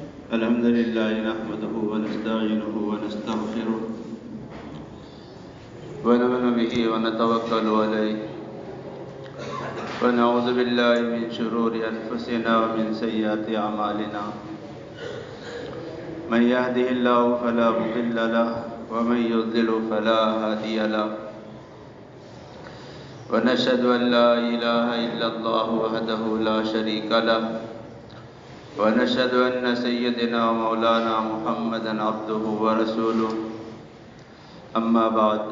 الحمد لله نحمده ونستعينه ونستغفره ونؤمن به ونتوكل عليه ونعوذ بالله من شرور أنفسنا ومن سيئات أعمالنا من يهده الله فلا مضل له ومن يضلل فلا هادي له ونشهد أن لا إله إلا الله وحده لا شريك له ونشهد أن سيدنا ومولانا محمدا عبده ورسوله أما بعد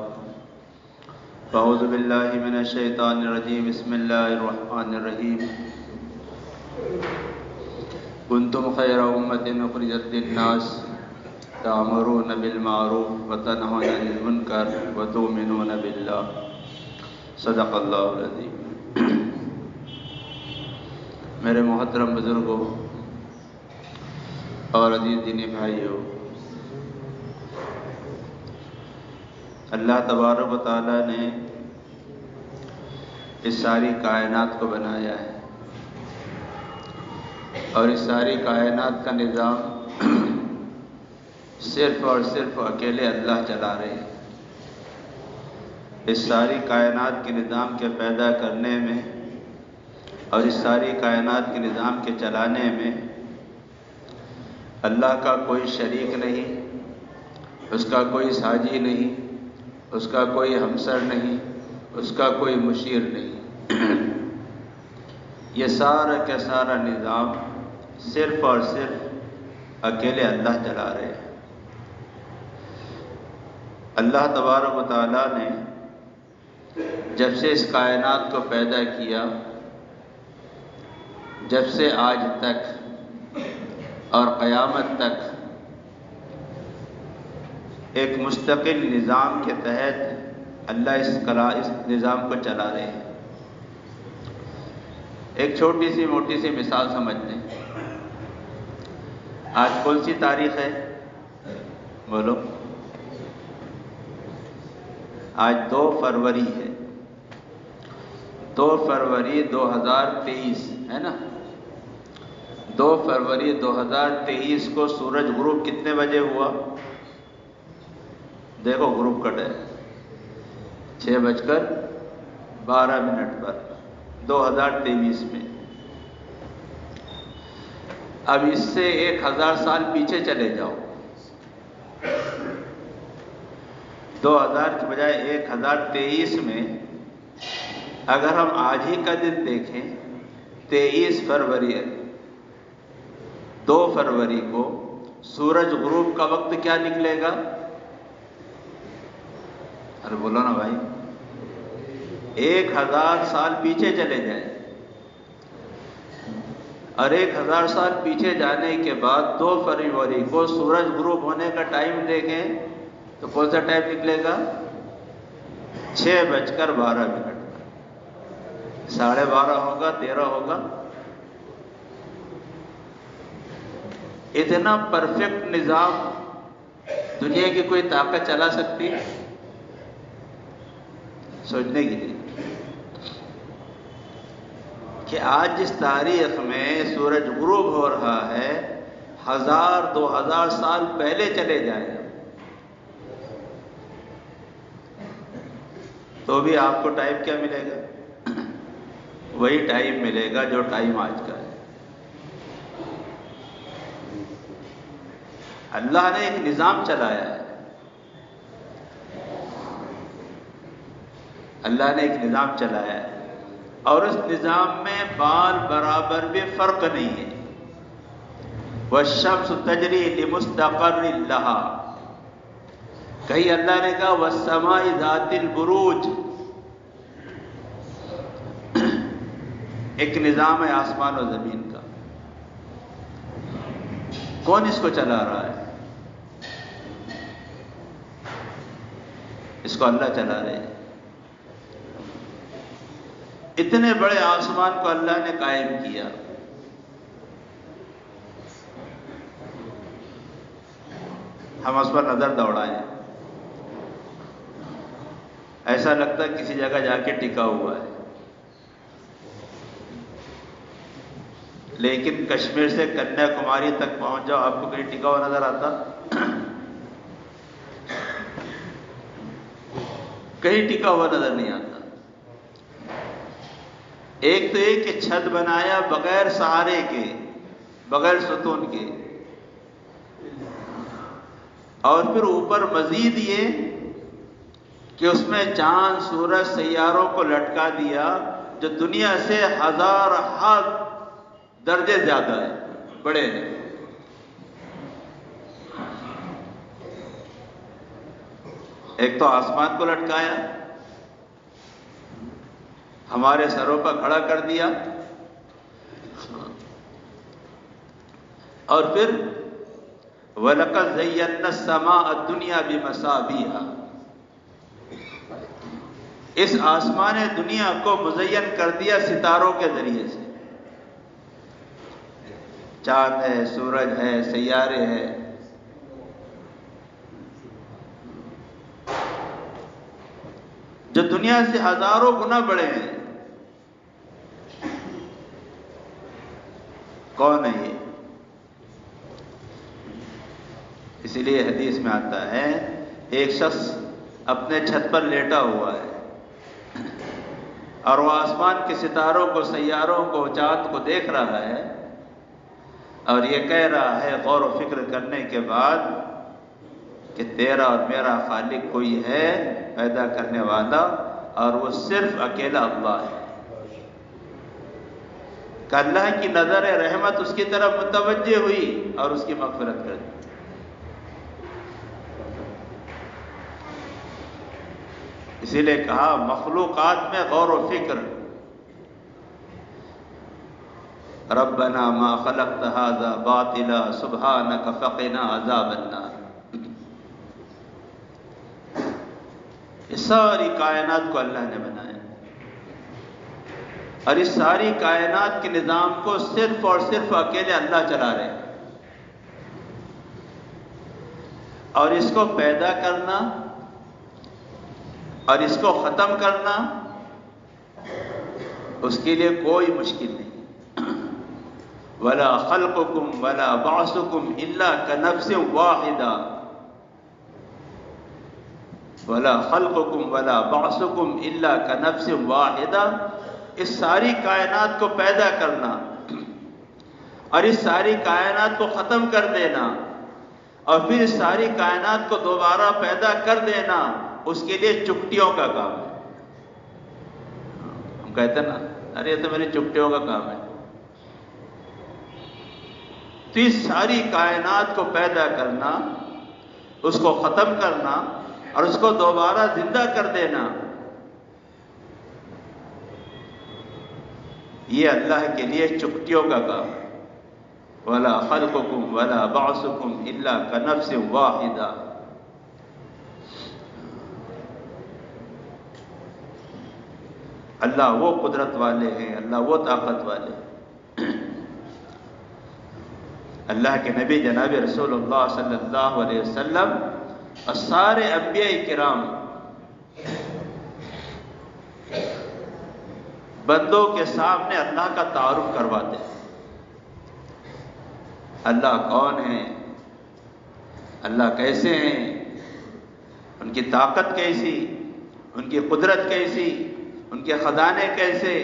فأعوذ بالله من الشيطان الرجيم بسم الله الرحمن الرحيم كنتم خير أمة أخرجت للناس تأمرون بالمعروف وتنهون عن المنكر وتؤمنون بالله صدق اللہ العظیم۔ میرے محترم بزرگوں اور عزیز دینی بھائیوں، اللہ تبارک و تعالیٰ نے اس ساری کائنات کو بنایا ہے اور اس ساری کائنات کا نظام صرف اور صرف اکیلے اللہ چلا رہے ہیں۔ اس ساری کائنات کے نظام کے پیدا کرنے میں اور اس ساری کائنات کے نظام کے چلانے میں اللہ کا کوئی شریک نہیں، اس کا کوئی ساجی نہیں، اس کا کوئی ہمسر نہیں، اس کا کوئی مشیر نہیں۔ یہ سارا کا سارا نظام صرف اور صرف اکیلے اللہ چلا رہے ہیں۔ اللہ تبارک و تعالیٰ نے جب سے اس کائنات کو پیدا کیا، جب سے آج تک اور قیامت تک ایک مستقل نظام کے تحت اللہ اس نظام کو چلا رہے ہیں۔ ایک چھوٹی سی موٹی سی مثال سمجھ لیں۔ آج کون سی تاریخ ہے؟ بولو۔ آج 2 فروری ہے، 2 فروری 2023 ہے نا۔ 2 فروری 2023 کو سورج غروب کتنے بجے ہوا؟ دیکھو غروب کا ٹائم 6:12 پر 2023 میں۔ اب اس سے 1000 سال پیچھے چلے جاؤ، 2000 کی بجائے 1023 میں اگر ہم آج ہی کا دن دیکھیں 23 فروری 2 فروری کو سورج غروب کا وقت کیا نکلے گا؟ ارے بولو نا بھائی، 1000 سال پیچھے چلے جائیں اور 1000 سال پیچھے جانے کے بعد 2 فروری کو سورج غروب ہونے کا ٹائم دیکھیں تو کون سا ٹائم نکلے گا؟ 6:12 پر 12:30 ہوگا، 13 ہوگا۔ اتنا پرفیکٹ نظام دنیا کی کوئی طاقت چلا سکتی ہے؟ سوچنے کی لیے کہ آج جس تاریخ میں سورج غروب ہو رہا ہے 1000-2000 سال پہلے چلے جائیں تو بھی آپ کو ٹائم کیا ملے گا؟ وہی ٹائم ملے گا جو ٹائم آج کا ہے۔ اللہ نے ایک نظام چلایا ہے، اللہ نے ایک نظام چلایا ہے اور اس نظام میں بال برابر بھی فرق نہیں ہے۔ وَالشَّمْسُ تَجْرِي لِمُسْتَقَرٍّ لَهَا، کہیں اللہ نے کہا وَالسَّمَاءِ ذَاتِ الْبُرُوجِ، ایک نظام ہے آسمان و زمین کا۔ کون اس کو چلا رہا ہے؟ اس کو اللہ چلا رہے ہیں۔ اتنے بڑے آسمان کو اللہ نے قائم کیا، ہم اس پر نظر دوڑائیں ایسا لگتا ہے کسی جگہ جا کے ٹکا ہوا ہے، لیکن کشمیر سے کنیا کماری تک پہنچ جاؤ، آپ کو کہیں ٹکا ہوا نظر آتا؟ کہیں ٹکا ہوا نظر نہیں آتا۔ ایک تو یہ کہ چھت بنایا بغیر سہارے کے، بغیر ستون کے، اور پھر اوپر مزید یہ کہ اس میں چاند سورج سیاروں کو لٹکا دیا جو دنیا سے 1000 ہاتھ درجے زیادہ ہے، بڑے ہیں۔ ایک تو آسمان کو لٹکایا، ہمارے سروں پر کھڑا کر دیا، اور پھر وَلَقَدْ زَيَّنَّا السَّمَاءَ الدُّنْيَا بِمَصَابِيحَ، اس آسمان دنیا کو مزین کر دیا ستاروں کے ذریعے سے، چاند ہے، سورج ہے، سیارے ہیں، جو دنیا سے ہزاروں گنا بڑے ہیں۔ کون ہے یہ؟ اسی لیے حدیث میں آتا ہے ایک شخص اپنے چھت پر لیٹا ہوا ہے اور وہ آسمان کے ستاروں کو، سیاروں کو، چاند کو دیکھ رہا ہے، اور یہ کہہ رہا ہے غور و فکر کرنے کے بعد کہ تیرا اور میرا خالق کوئی ہے پیدا کرنے والا، اور وہ صرف اکیلا اللہ ہے، کہ اللہ کی نظر رحمت اس کی طرف متوجہ ہوئی اور اس کی مغفرت کر دی۔ اسی لیے کہا مخلوقات میں غور و فکر، ربنا ما خلقت هذا باطلا سبحانك فقنا عذاب النار۔ یہ ساری کائنات کو اللہ نے بنایا، اور اس ساری کائنات کے نظام کو صرف اور صرف اکیلے اللہ چلا رہے ہیں، اور اس کو پیدا کرنا اور اس کو ختم کرنا اس کے لیے کوئی مشکل نہیں۔ وَلَا خَلْقُكُمْ وَلَا بَعْثُكُمْ إِلَّا كَنَفْسٍ وَاحِدَةٍ وَلَا خَلْقُكُمْ وَلَا بَعْثُكُمْ إِلَّا كَنَفْسٍ وَاحِدَةٍ۔ اس ساری کائنات کو پیدا کرنا اور اس ساری کائنات کو ختم کر دینا، اور پھر اس ساری کائنات کو دوبارہ پیدا کر دینا، اس کے لیے چپٹیوں کا کام ہے۔ ہم کہتے ہیں نا، ارے یہ تو میری چپٹیوں کا کام ہے۔ تو اس ساری کائنات کو پیدا کرنا، اس کو ختم کرنا اور اس کو دوبارہ زندہ کر دینا، یہ اللہ کے لیے چپٹیوں کا کام ہے۔ وَلَا خَلْقُكُمْ وَلَا بَعْثُكُمْ إِلَّا كَنَفْسٍ وَاحِدَةٍ۔ اللہ وہ قدرت والے ہیں، اللہ وہ طاقت والے ہیں۔ اللہ کے نبی جناب رسول اللہ صلی اللہ علیہ وسلم اور سارے انبیاء کرام بندوں کے سامنے اللہ کا تعارف کرواتے ہیں۔ اللہ کون ہے، اللہ کیسے ہیں، ان کی طاقت کیسی، ان کی قدرت کیسی، ان کے خزانے کیسے۔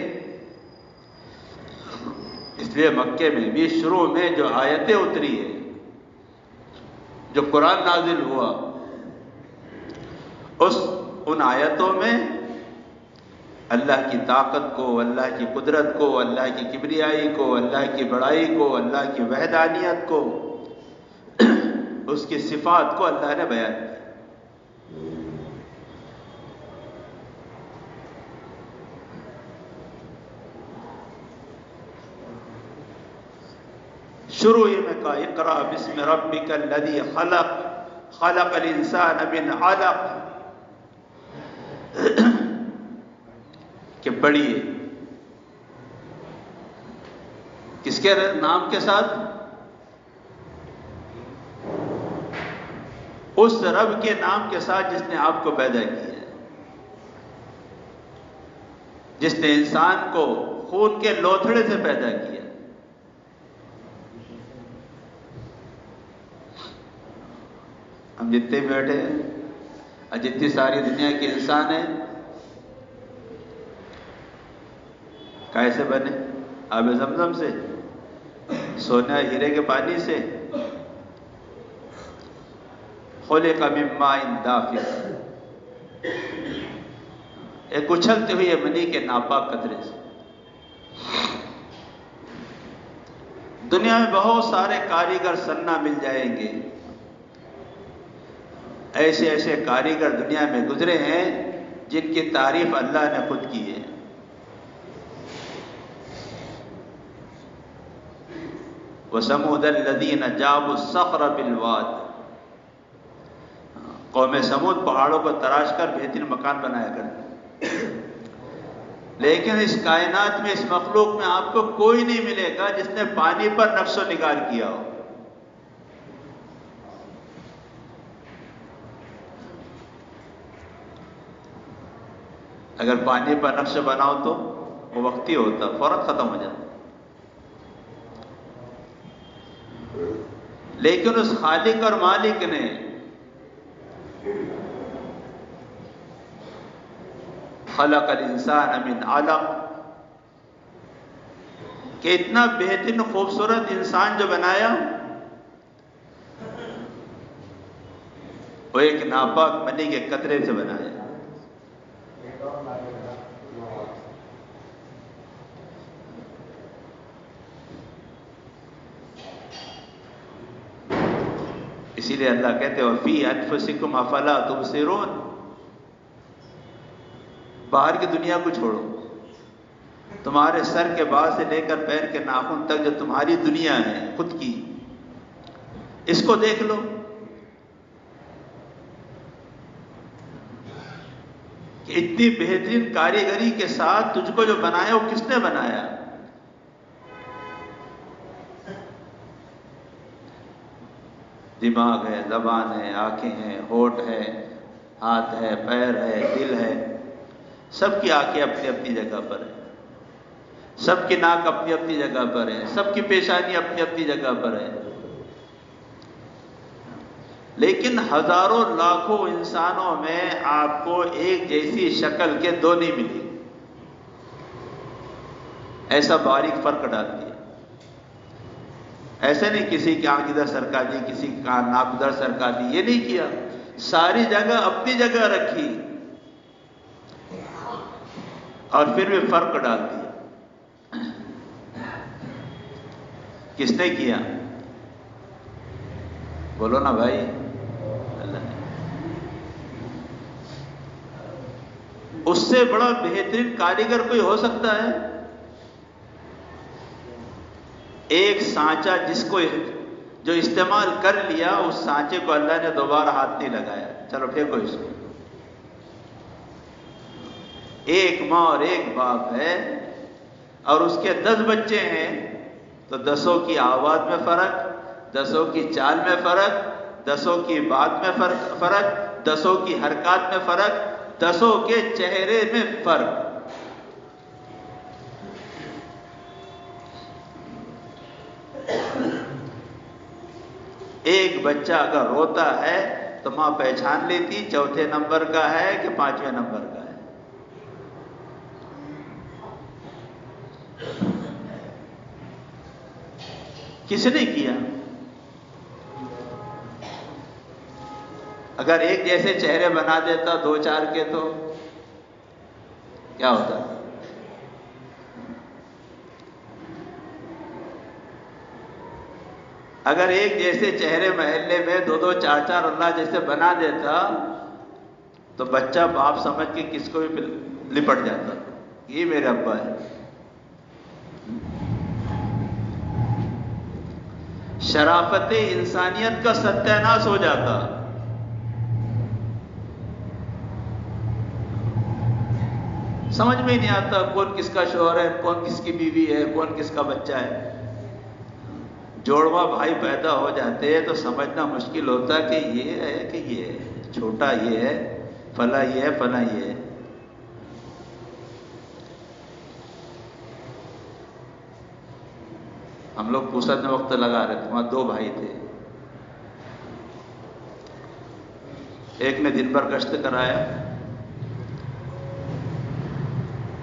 اس لیے مکے میں بھی شروع میں جو آیتیں اتری ہے، جو قرآن نازل ہوا، ان آیتوں میں اللہ کی طاقت کو، اللہ کی قدرت کو، اللہ کی کبریائی کو، اللہ کی بڑائی کو، اللہ کی وحدانیت کو، اس کی صفات کو اللہ نے بیان کیا۔ شروع ہی میں کہا اقرأ بسم ربک الذی خلق خلق الانسان من علق، کہ پڑھیے کس کے نام کے ساتھ؟ اس رب کے نام کے ساتھ جس نے آپ کو پیدا کیا ہے، جس نے انسان کو خون کے لوتھڑے سے پیدا کیا، ہم جتنے بیٹھے ہیں اور جتنی ساری دنیا کے انسان ہیں کیسے بنے؟ آب زمزم سے، سونا ہیرے کے پانی سے، خلق من ماء دافق، ایک اچھلتے ہوئے منی کے ناپاک قطرے سے۔ دنیا میں بہت سارے کاریگر سننا مل جائیں گے، ایسے ایسے کاریگر دنیا میں گزرے ہیں جن کی تعریف اللہ نے خود کی ہے۔ وَثَمُودَ الَّذِينَ جَابُوا الصَّخْرَ بِالْوَادِ، قوم سمود پہاڑوں کو تراش کر بہترین مکان بنایا کرتے، لیکن اس کائنات میں، اس مخلوق میں آپ کو کوئی نہیں ملے گا جس نے پانی پر نقش و نگار کیا ہو۔ اگر پانی پر نقش بناؤ تو وہ وقتی ہوتا، فوراً ختم ہو جاتا، لیکن اس خالق اور مالک نے خلق الانسان من علق، کہ اتنا بہترین خوبصورت انسان جو بنایا وہ ایک ناپاک منی کے قطرے سے بنایا۔ اسی لیے اللہ کہتے ہیں وَفِي أَنفُسِكُمْ أَفَلَا تُبْصِرُونَ، باہر کی دنیا کو چھوڑو، تمہارے سر کے بال سے لے کر پیر کے ناخن تک جو تمہاری دنیا ہے خود کی، اس کو دیکھ لو کہ اتنی بہترین کاریگری کے ساتھ تجھ کو جو بنایا وہ کس نے بنایا؟ دماغ ہے، زبان ہے، آنکھیں ہیں، ہونٹ ہے، ہاتھ ہے، پیر ہے، دل ہے، سب کی آنکھیں اپنی اپنی جگہ پر ہیں، سب کی ناک اپنی اپنی جگہ پر ہے، سب کی پیشانی اپنی اپنی جگہ پر ہے، لیکن ہزاروں لاکھوں انسانوں میں آپ کو ایک جیسی شکل کے دو نہیں ملی، ایسا باریک فرق ڈال دیا۔ ایسے نہیں کسی کی آنکھ ادھر سرکا دی، کسی کی ناک ادھر سرکا دی، یہ نہیں کیا، ساری جگہ اپنی جگہ رکھی اور پھر بھی فرق ڈال دیا۔ کس نے کیا؟ بولو نا بھائی، اللہ نے۔ اس سے بڑا بہترین کاریگر کوئی ہو سکتا ہے؟ ایک سانچہ جس کو جو استعمال کر لیا، اس سانچے کو اللہ نے دوبارہ ہاتھ نہیں لگایا، چلو پھینکو اس کو۔ ایک ماں اور ایک باپ ہے اور اس کے 10 بچے ہیں، تو 10 کی آواز میں فرق، 10 کی چال میں فرق، 10 کی بات میں فرق، 10 کی حرکات میں فرق، 10 کے چہرے میں فرق۔ ایک بچہ اگر روتا ہے تو ماں پہچان لیتی چوتھے نمبر کا ہے کہ 5ویں نمبر کا ہے۔ کس نے کیا؟ اگر ایک جیسے چہرے بنا دیتا 2-4 کے تو کیا ہوتا؟ اگر ایک جیسے چہرے محلے میں 2-2 4-4 اللہ جیسے بنا دیتا تو بچہ باپ سمجھ کے کس کو بھی لپٹ جاتا، یہ میرے ابا ہے۔ شرافت انسانیت کا ستیہ ناش ہو جاتا۔ سمجھ میں ہی نہیں آتا کون کس کا شوہر ہے، کون کس کی بیوی ہے، کون کس کا بچہ ہے۔ جوڑواں بھائی پیدا ہو جاتے ہیں تو سمجھنا مشکل ہوتا کہ یہ ہے کہ یہ ہے، چھوٹا یہ ہے، فلاں یہ ہے، فلاں یہ ہے۔ ہم لوگ پوسد میں وقت لگا رہے تھے، وہاں 2 بھائی تھے، ایک نے دن بھر گشت کرایا،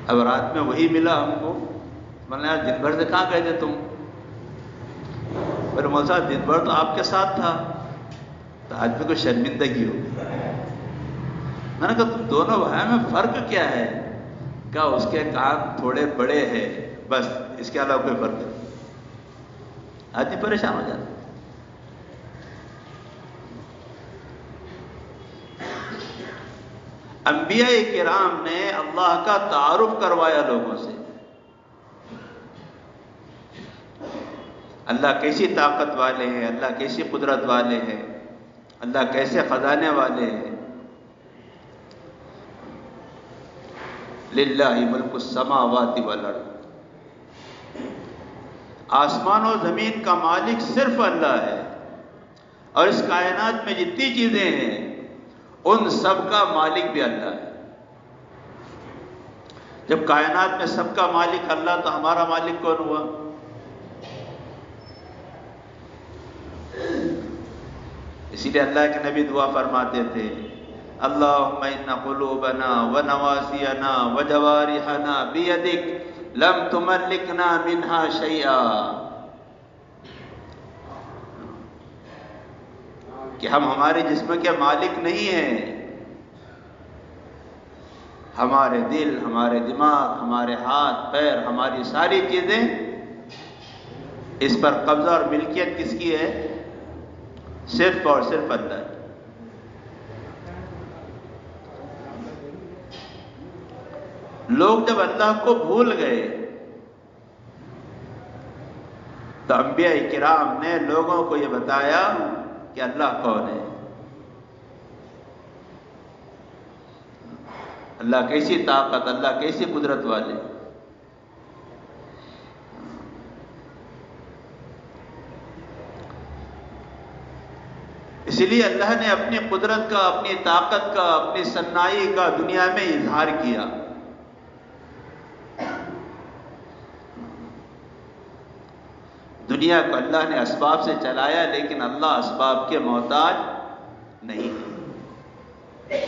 اب رات میں وہی ملا ہم کو، بولے یار دن بھر سے کہاں گئے تھے تم؟ میرے مول صاحب دن بھر تو آپ کے ساتھ تھا، تو آج بھی کوئی شرمندگی ہو۔ میں نے کہا تم دونوں بھائیوں میں فرق کیا ہے؟ کہا اس کے کان تھوڑے بڑے ہیں، بس اس کے علاوہ کوئی فرق نہیں۔ آدمی پریشان ہو جاتا۔ انبیاء کرام نے اللہ کا تعارف کروایا لوگوں سے، اللہ کیسی طاقت والے ہیں، اللہ کیسی قدرت والے ہیں، اللہ کیسے خزانے والے ہیں۔ للہ ملک السماوات والارض، آسمان و زمین کا مالک صرف اللہ ہے، اور اس کائنات میں جتنی چیزیں ہیں ان سب کا مالک بھی اللہ ہے۔ جب کائنات میں سب کا مالک اللہ تو ہمارا مالک کون ہوا؟ اسی لیے اللہ کے نبی دعا فرماتے تھے، اللہم ان قلوبنا ونواسینا وجوارحنا بیدک لم تملکنا منها شیئا، کہ ہم ہمارے جسم کے مالک نہیں ہیں، ہمارے دل، ہمارے دماغ، ہمارے ہاتھ پیر، ہماری ساری چیزیں، اس پر قبضہ اور ملکیت کس کی ہے؟ صرف اور صرف اللہ کی۔ لوگ جب اللہ کو بھول گئے تو انبیاء کرام نے لوگوں کو یہ بتایا کہ اللہ کون ہے، اللہ کیسی طاقت، اللہ کیسی قدرت والے۔ اسی لیے اللہ نے اپنی قدرت کا، اپنی طاقت کا، اپنی صنائی کا دنیا میں اظہار کیا۔ دنیا کو اللہ نے اسباب سے چلایا، لیکن اللہ اسباب کے محتاج نہیں ہے۔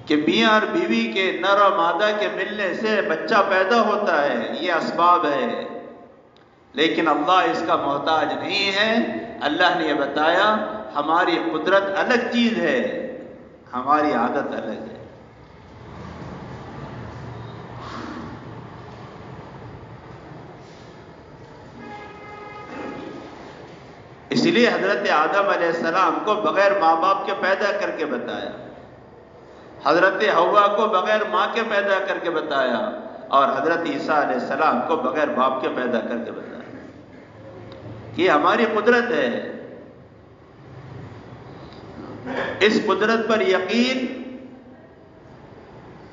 کہ میاں اور بیوی کے، نر اور مادہ کے ملنے سے بچہ پیدا ہوتا ہے، یہ اسباب ہے، لیکن اللہ اس کا محتاج نہیں ہے۔ اللہ نے یہ بتایا ہماری قدرت الگ چیز ہے، ہماری عادت الگ ہے۔ اسی لیے حضرت آدم علیہ السلام کو بغیر ماں باپ کے پیدا کر کے بتایا، حضرت حوا کو بغیر ماں کے پیدا کر کے بتایا، اور حضرت عیسیٰ علیہ السلام کو بغیر باپ کے پیدا کر کے بتایا۔ یہ ہماری قدرت ہے۔ اس قدرت پر یقین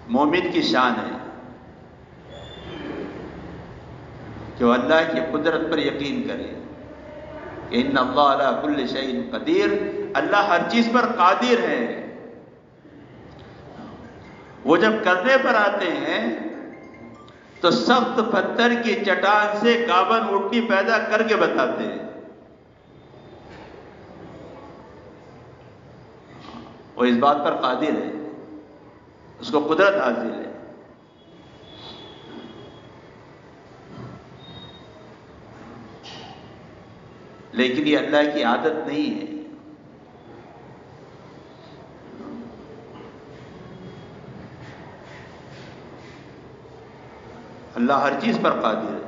مومن کی شان ہے کہ وہ اللہ کی قدرت پر یقین کرے کہ ان اللہ علی کل شیء قدیر، اللہ ہر چیز پر قادر ہے۔ وہ جب کرنے پر آتے ہیں تو سخت پتھر کی چٹان سے گابن اونٹنی پیدا کر کے بتاتے ہیں۔ وہ اس بات پر قادر ہے، اس کو قدرت حاصل ہے۔ لیکن یہ اللہ کی عادت نہیں ہے۔ اللہ ہر چیز پر قادر ہے۔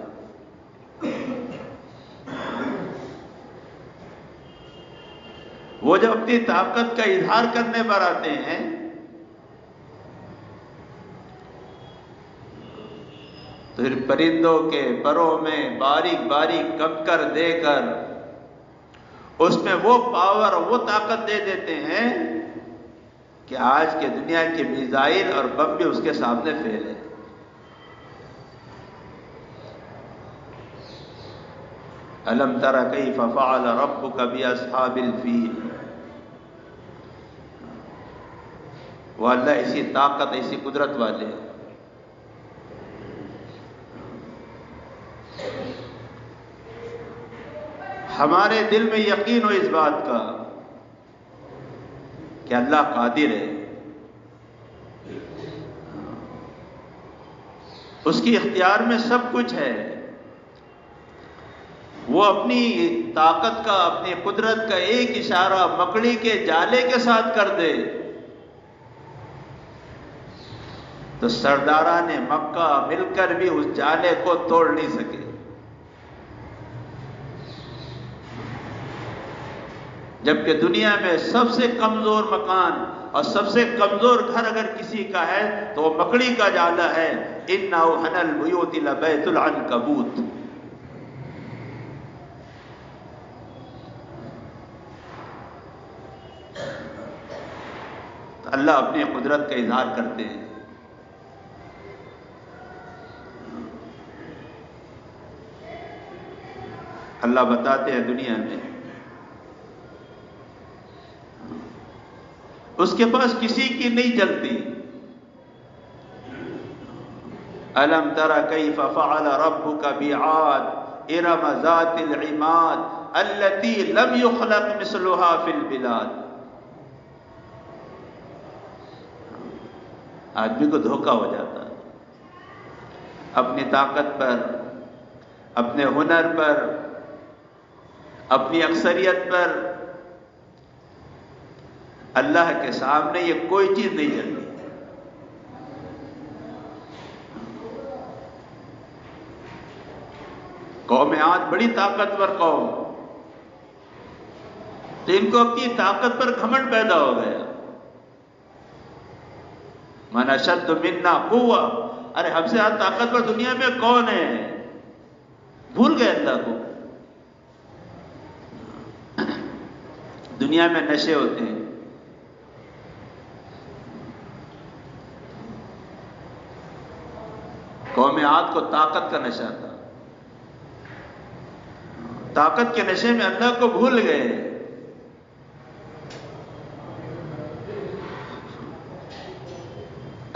وہ جب اپنی طاقت کا اظہار کرنے پر آتے ہیں تو پھر پرندوں کے پروں میں باریک باریک کنکر دے کر اس میں وہ پاور اور وہ طاقت دے دیتے ہیں کہ آج کے دنیا کے میزائل اور بم بھی اس کے سامنے فیل ہے۔ الم تر کیف فعل ربک باصحاب الفیل، وہ اللہ ایسی طاقت، ایسی قدرت والے ہیں۔ ہمارے دل میں یقین ہو اس بات کا کہ اللہ قادر ہے، اس کی اختیار میں سب کچھ ہے، وہ اپنی طاقت کا، اپنی قدرت کا ایک اشارہ مکڑی کے جالے کے ساتھ کر دے تو سرداران مکہ مل کر بھی اس جالے کو توڑ نہیں سکے۔ جبکہ دنیا میں سب سے کمزور مکان اور سب سے کمزور گھر اگر کسی کا ہے تو وہ مکڑی کا جالا ہے۔ اِنَّ أَوْهَنَ الْبُيُوتِ لَبَيْتُ الْعَنْكَبُوتِ۔ اللہ اپنی قدرت کا اظہار کرتے ہیں۔ اللہ بتاتے ہیں دنیا میں اس کے پاس کسی کی نہیں چلتی۔ أَلَمْ تَرَ كَيْفَ فَعَلَ رَبُّكَ بِعَادٍ إِرَمَ ذَاتِ الْعِمَادِ الَّتِي لَمْ يُخْلَقْ مِثْلُهَا فِي الْبِلَادِ۔ آدمی کو دھوکہ ہو جاتا ہے اپنی طاقت پر، اپنے ہنر پر، اپنی اکثریت پر۔ اللہ کے سامنے یہ کوئی چیز نہیں چلتی۔ قوم عاد بڑی طاقتور قوم، تو ان کو اپنی طاقت پر گھمنڈ پیدا ہو گیا۔ من اشد منا قوہ، ارے ہم سے زیادہ طاقتور دنیا میں کون ہے؟ بھول گئے اللہ کو۔ دنیا میں نشے ہوتے ہیں، قوم عاد کو طاقت کا نشہ تھا، طاقت کے نشے میں اللہ کو بھول گئے۔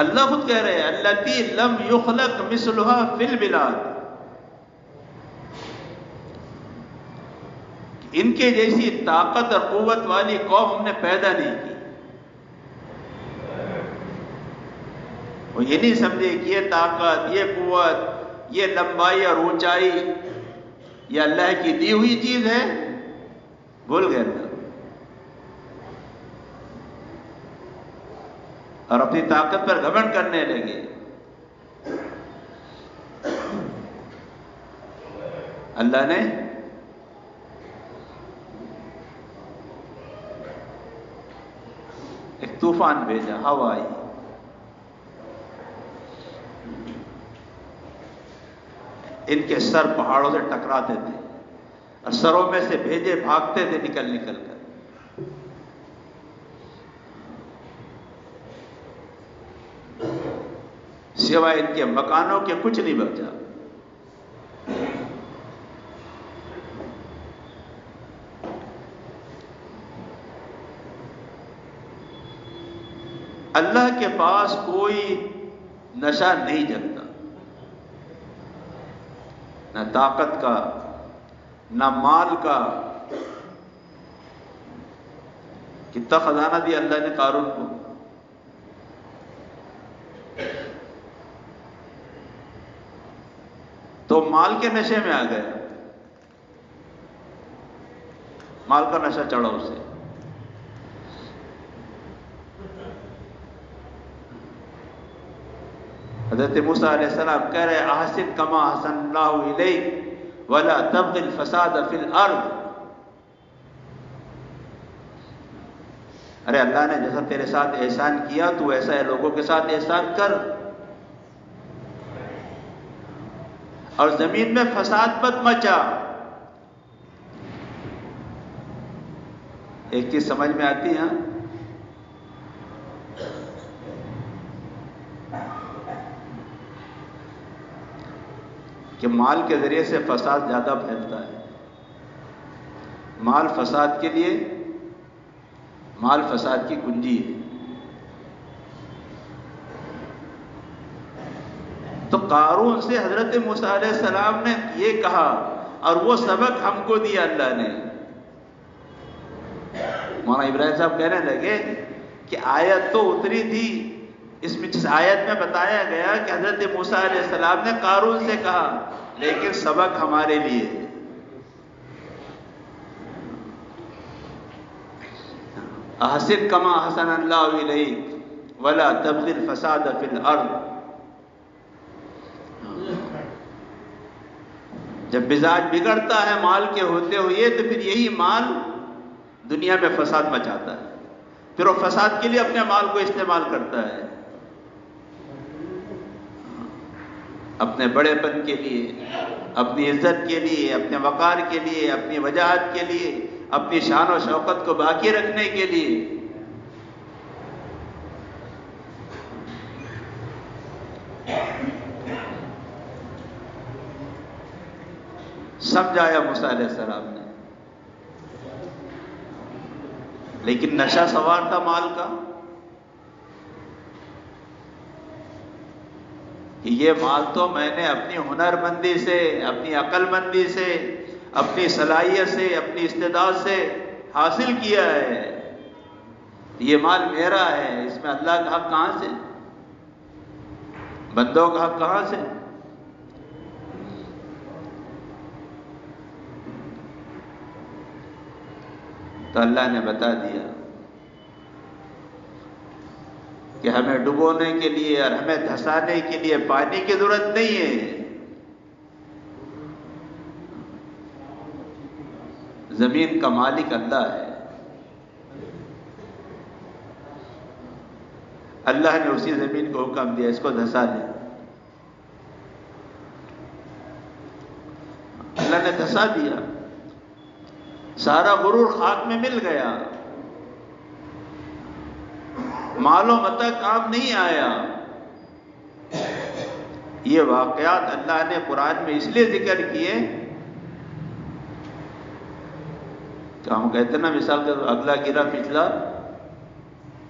اللہ خود کہہ رہے ہیں الَّتِي لَمْ يُخْلَقْ مِثْلُهَا فِي الْبِلَادِ، ان کے جیسی طاقت اور قوت والی قوم ہم نے پیدا نہیں کی۔ وہ یہ نہیں سمجھے کہ یہ طاقت، یہ قوت، یہ لمبائی اور اونچائی یہ اللہ کی دی ہوئی چیز ہے، بھول گئے تھے اور اپنی طاقت پر گھمنڈ کرنے لگے۔ اللہ نے ایک طوفان بھیجا، ہوا آئی، ان کے سر پہاڑوں سے ٹکراتے تھے اور سروں میں سے بھیجے بھاگتے تھے نکل نکل کر۔ سوائے ان کے مکانوں کے کچھ نہیں بچا۔ اللہ کے پاس کوئی نشہ نہیں جگتا، نہ طاقت کا، نہ مال کا۔ کتنا خزانہ دیا اللہ نے قارون کو، تو مال کے نشے میں آ گیا، مال کا نشہ چڑھا اسے۔ حضرت موسیٰ علیہ السلام کہہ رہے احسن کما احسن اللہ الیک ولا تبغ الفساد فی الارض۔ ارے اللہ نے جیسا تیرے ساتھ احسان کیا تو ایسا ہے لوگوں کے ساتھ احسان کر، اور زمین میں فساد مت مچا۔ ایک چیز سمجھ میں آتی ہے کہ مال کے ذریعے سے فساد زیادہ پھیلتا ہے۔ مال فساد کے لیے، مال فساد کی کنجی ہے۔ تو قارون سے حضرت موسیٰ علیہ السلام نے یہ کہا اور وہ سبق ہم کو دیا اللہ نے. مولانا ابراہیم صاحب کہنے لگے کہ آیت تو اتری تھی، اس میں جس آیت میں بتایا گیا کہ حضرت موسیٰ علیہ السلام نے قارون سے کہا، لیکن سبق ہمارے لیے. احسن کما احسن اللہ الیک ولا تبغ الفساد فی الارض. جب مزاج بگڑتا ہے مال کے ہوتے ہوئے تو پھر یہی مال دنیا میں فساد مچاتا ہے، پھر وہ فساد کے لیے اپنے مال کو استعمال کرتا ہے، اپنے بڑے پن کے لیے، اپنی عزت کے لیے، اپنے وقار کے لیے، اپنی وجاہت کے لیے، اپنی شان و شوکت کو باقی رکھنے کے لیے. سمجھایا موسیٰ علیہ السلام نے، لیکن نشہ سوار تھا مال کا کہ یہ مال تو میں نے اپنی ہنر مندی سے، اپنی عقل مندی سے، اپنی صلاحیت سے، اپنی استعداد سے حاصل کیا ہے، یہ مال میرا ہے، اس میں اللہ کا حق کہاں سے، بندوں کا حق کہاں سے؟ تو اللہ نے بتا دیا کہ ہمیں ڈبونے کے لیے اور ہمیں دھسانے کے لیے پانی کی ضرورت نہیں ہے. زمین کا مالک اللہ ہے، اللہ نے اسی زمین کو حکم دیا اس کو دھسا دے. اللہ نے دھسا دیا، سارا غرور خاک میں مل گیا، مال و متاع کام نہیں آیا. یہ واقعات اللہ نے قرآن میں اس لیے ذکر کیے کہ ہم کہتے ہیں نا مثال کے اگلا گرا پچھلا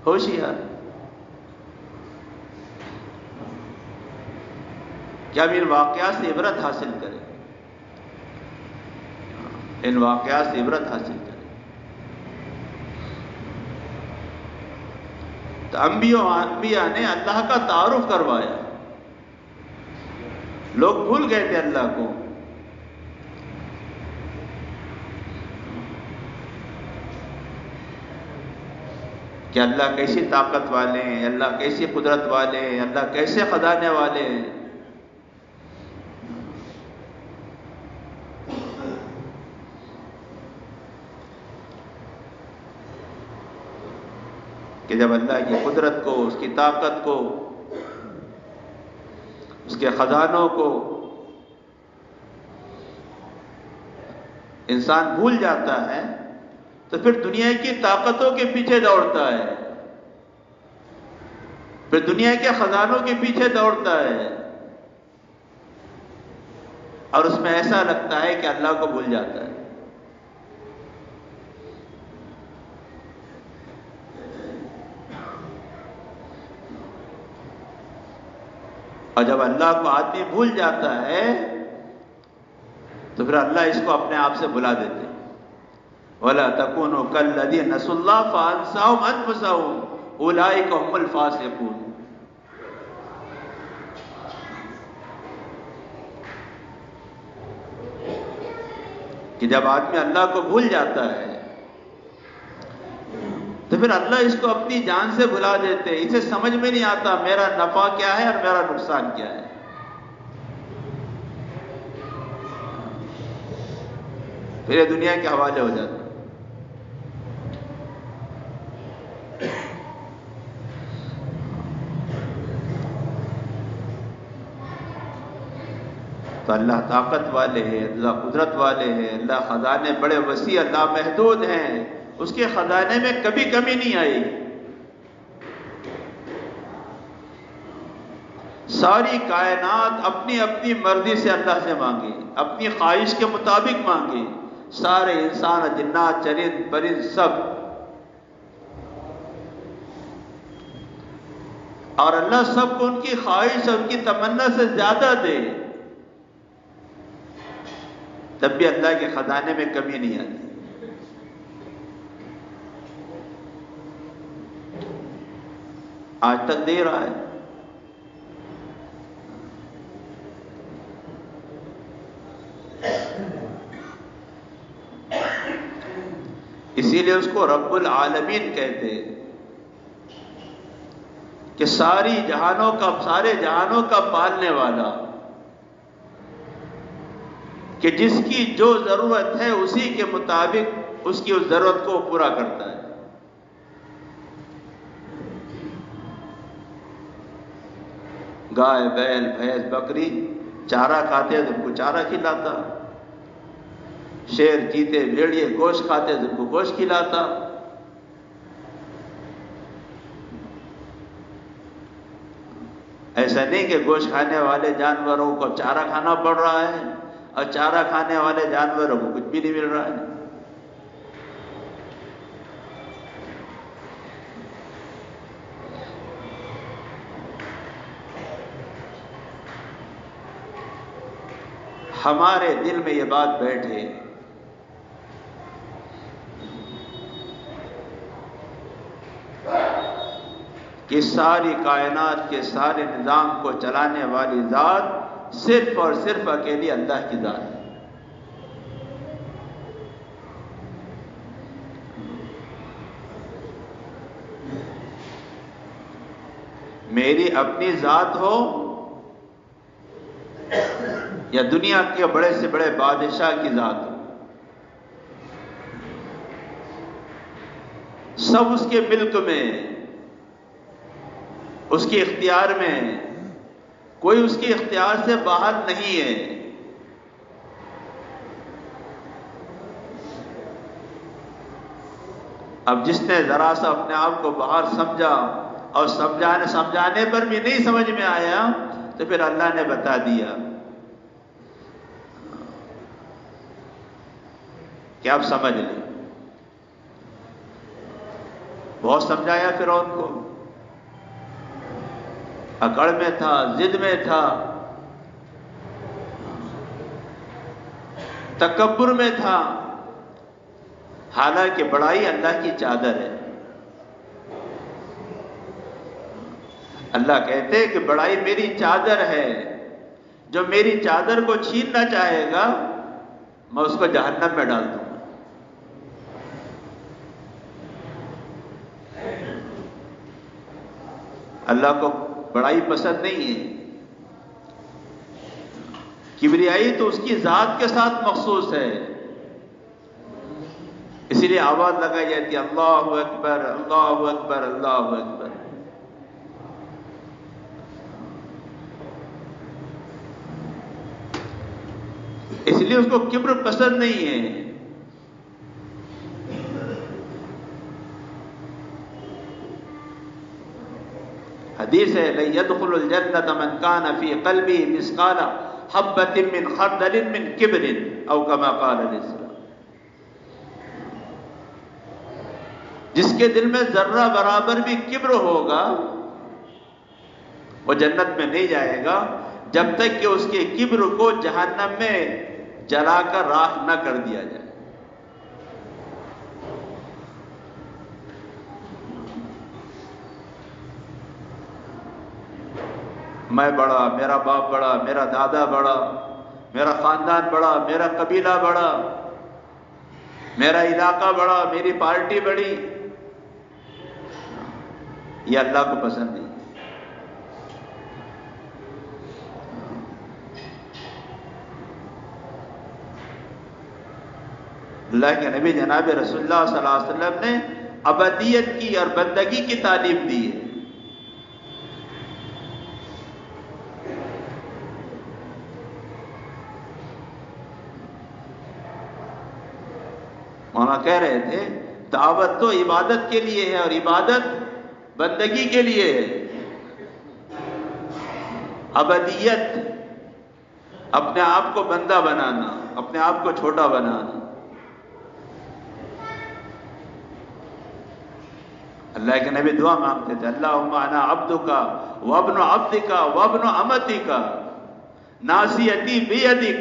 ہوشیار، کہ ہم ان واقعات سے عبرت حاصل کریں، ان واقعات سے عبرت حاصل کریں. تو انبیاء نے اللہ کا تعارف کروایا، لوگ بھول گئے تھے اللہ کو. کہ اللہ کیسی طاقت والے ہیں، اللہ کیسی قدرت والے ہیں، اللہ کیسے خزانے والے ہیں. کہ جب اللہ کی قدرت کو، اس کی طاقت کو، اس کے خزانوں کو انسان بھول جاتا ہے تو پھر دنیا کی طاقتوں کے پیچھے دوڑتا ہے، پھر دنیا کے خزانوں کے پیچھے دوڑتا ہے، اور اس میں ایسا لگتا ہے کہ اللہ کو بھول جاتا ہے. اور جب اللہ کو آدمی بھول جاتا ہے تو پھر اللہ اس کو اپنے آپ سے بلا دیتے. وَلَا تَكُونُوا كَالَّذِينَ نَسُوا اللَّهَ فَأَنسَاهُمْ أَنفُسَهُمْ أُولَٰئِكَ هُمُ الْفَاسِقُونَ. کہ جب آدمی اللہ کو بھول جاتا ہے تو پھر اللہ اس کو اپنی جان سے بھلا دیتے. اسے سمجھ میں نہیں آتا میرا نفع کیا ہے اور میرا نقصان کیا ہے. پھر یہ دنیا کے حوالے ہو جاتا. تو اللہ طاقت والے ہیں، اللہ قدرت والے ہیں، اللہ خزانے بڑے وسیع، اللہ محدود ہیں، اس کے خزانے میں کبھی کمی نہیں آئی. ساری کائنات اپنی اپنی مرضی سے اللہ سے مانگے، اپنی خواہش کے مطابق مانگے، سارے انسان، جنات، چرند پرند سب، اور اللہ سب کو ان کی خواہش اور ان کی تمنا سے زیادہ دے. تب بھی اللہ کے خزانے میں کمی نہیں آتی. آج تک دے رہا ہے. اسی لیے اس کو رب العالمین کہتے ہیں کہ سارے جہانوں کا پالنے والا، کہ جس کی جو ضرورت ہے اسی کے مطابق اس کی اس ضرورت کو پورا کرتا ہے. گائے، بیل، بھینس، بکری چارہ کھاتے ہیں تو ان کو چارہ کھلاتا. شیر، چیتے، بھیڑیے گوشت کھاتے ہیں تو ان کو گوشت کھلاتا. ایسا نہیں کہ گوشت کھانے والے جانوروں کو چارہ کھانا پڑ رہا ہے اور چارہ کھانے والے جانوروں کو کچھ بھی نہیں مل رہا ہے. ہمارے دل میں یہ بات بیٹھے کہ ساری کائنات کے سارے نظام کو چلانے والی ذات صرف اور صرف اکیلی اللہ کی ذات ہے. میری اپنی ذات ہو یا دنیا کے بڑے سے بڑے بادشاہ کی ذات ہو، سب اس کے ملک میں، اس کے اختیار میں، کوئی اس کے اختیار سے باہر نہیں ہے. اب جس نے ذرا سا اپنے آپ کو باہر سمجھا اور سمجھانے پر بھی نہیں سمجھ میں آیا تو پھر اللہ نے بتا دیا کہ آپ سمجھ لیں. بہت سمجھایا فرعون کو، اکڑ میں تھا، ضد میں تھا، تکبر میں تھا، حالانکہ بڑائی اللہ کی چادر ہے. اللہ کہتے کہ بڑائی میری چادر ہے، جو میری چادر کو چھیننا چاہے گا میں اس کو جہنم میں ڈال دوں گا. اللہ کو بڑائی پسند نہیں ہے. کبریائی تو اس کی ذات کے ساتھ مخصوص ہے، اسی لیے آواز لگائی جاتی ہے اللہ اکبر، اللہ اکبر، اللہ اکبر. اس لیے اس کو کبر پسند نہیں ہے. حدیث ہے لَن يَدْخُلُ الْجَنَّةَ مَنْ كَانَ فِي قَلْبِهِ مِثْقَالَ حَبَّةٍ مِّنْ خَرْدَلٍ مِّنْ كِبْرٍ أَوْ كَمَا قَالَ الْإِسْلَامُ. جس کے دل میں ذرہ برابر بھی کبر ہوگا وہ جنت میں نہیں جائے گا جب تک کہ اس کے کبر کو جہنم میں جلا کر راکھ نہ کر دیا جائے. میں بڑا، میرا باپ بڑا، میرا دادا بڑا، میرا خاندان بڑا، میرا قبیلہ بڑا، میرا علاقہ بڑا، میری پارٹی بڑی، یہ اللہ کو پسند نہیں. اللہ کے نبی جناب رسول اللہ صلی اللہ علیہ وسلم نے ابدیت کی اور بندگی کی تعلیم دی ہے. مولانا کہہ رہے تھے دعوت تو عبادت کے لیے ہے اور عبادت بندگی کے لیے ہے. ابدیت اپنے آپ کو بندہ بنانا، اپنے آپ کو چھوٹا بنانا. اللہ کے نبی دعا مانگتے تھے اللہم انا عبدک وابن عبدک وابن امتک ناصیتی بیدک.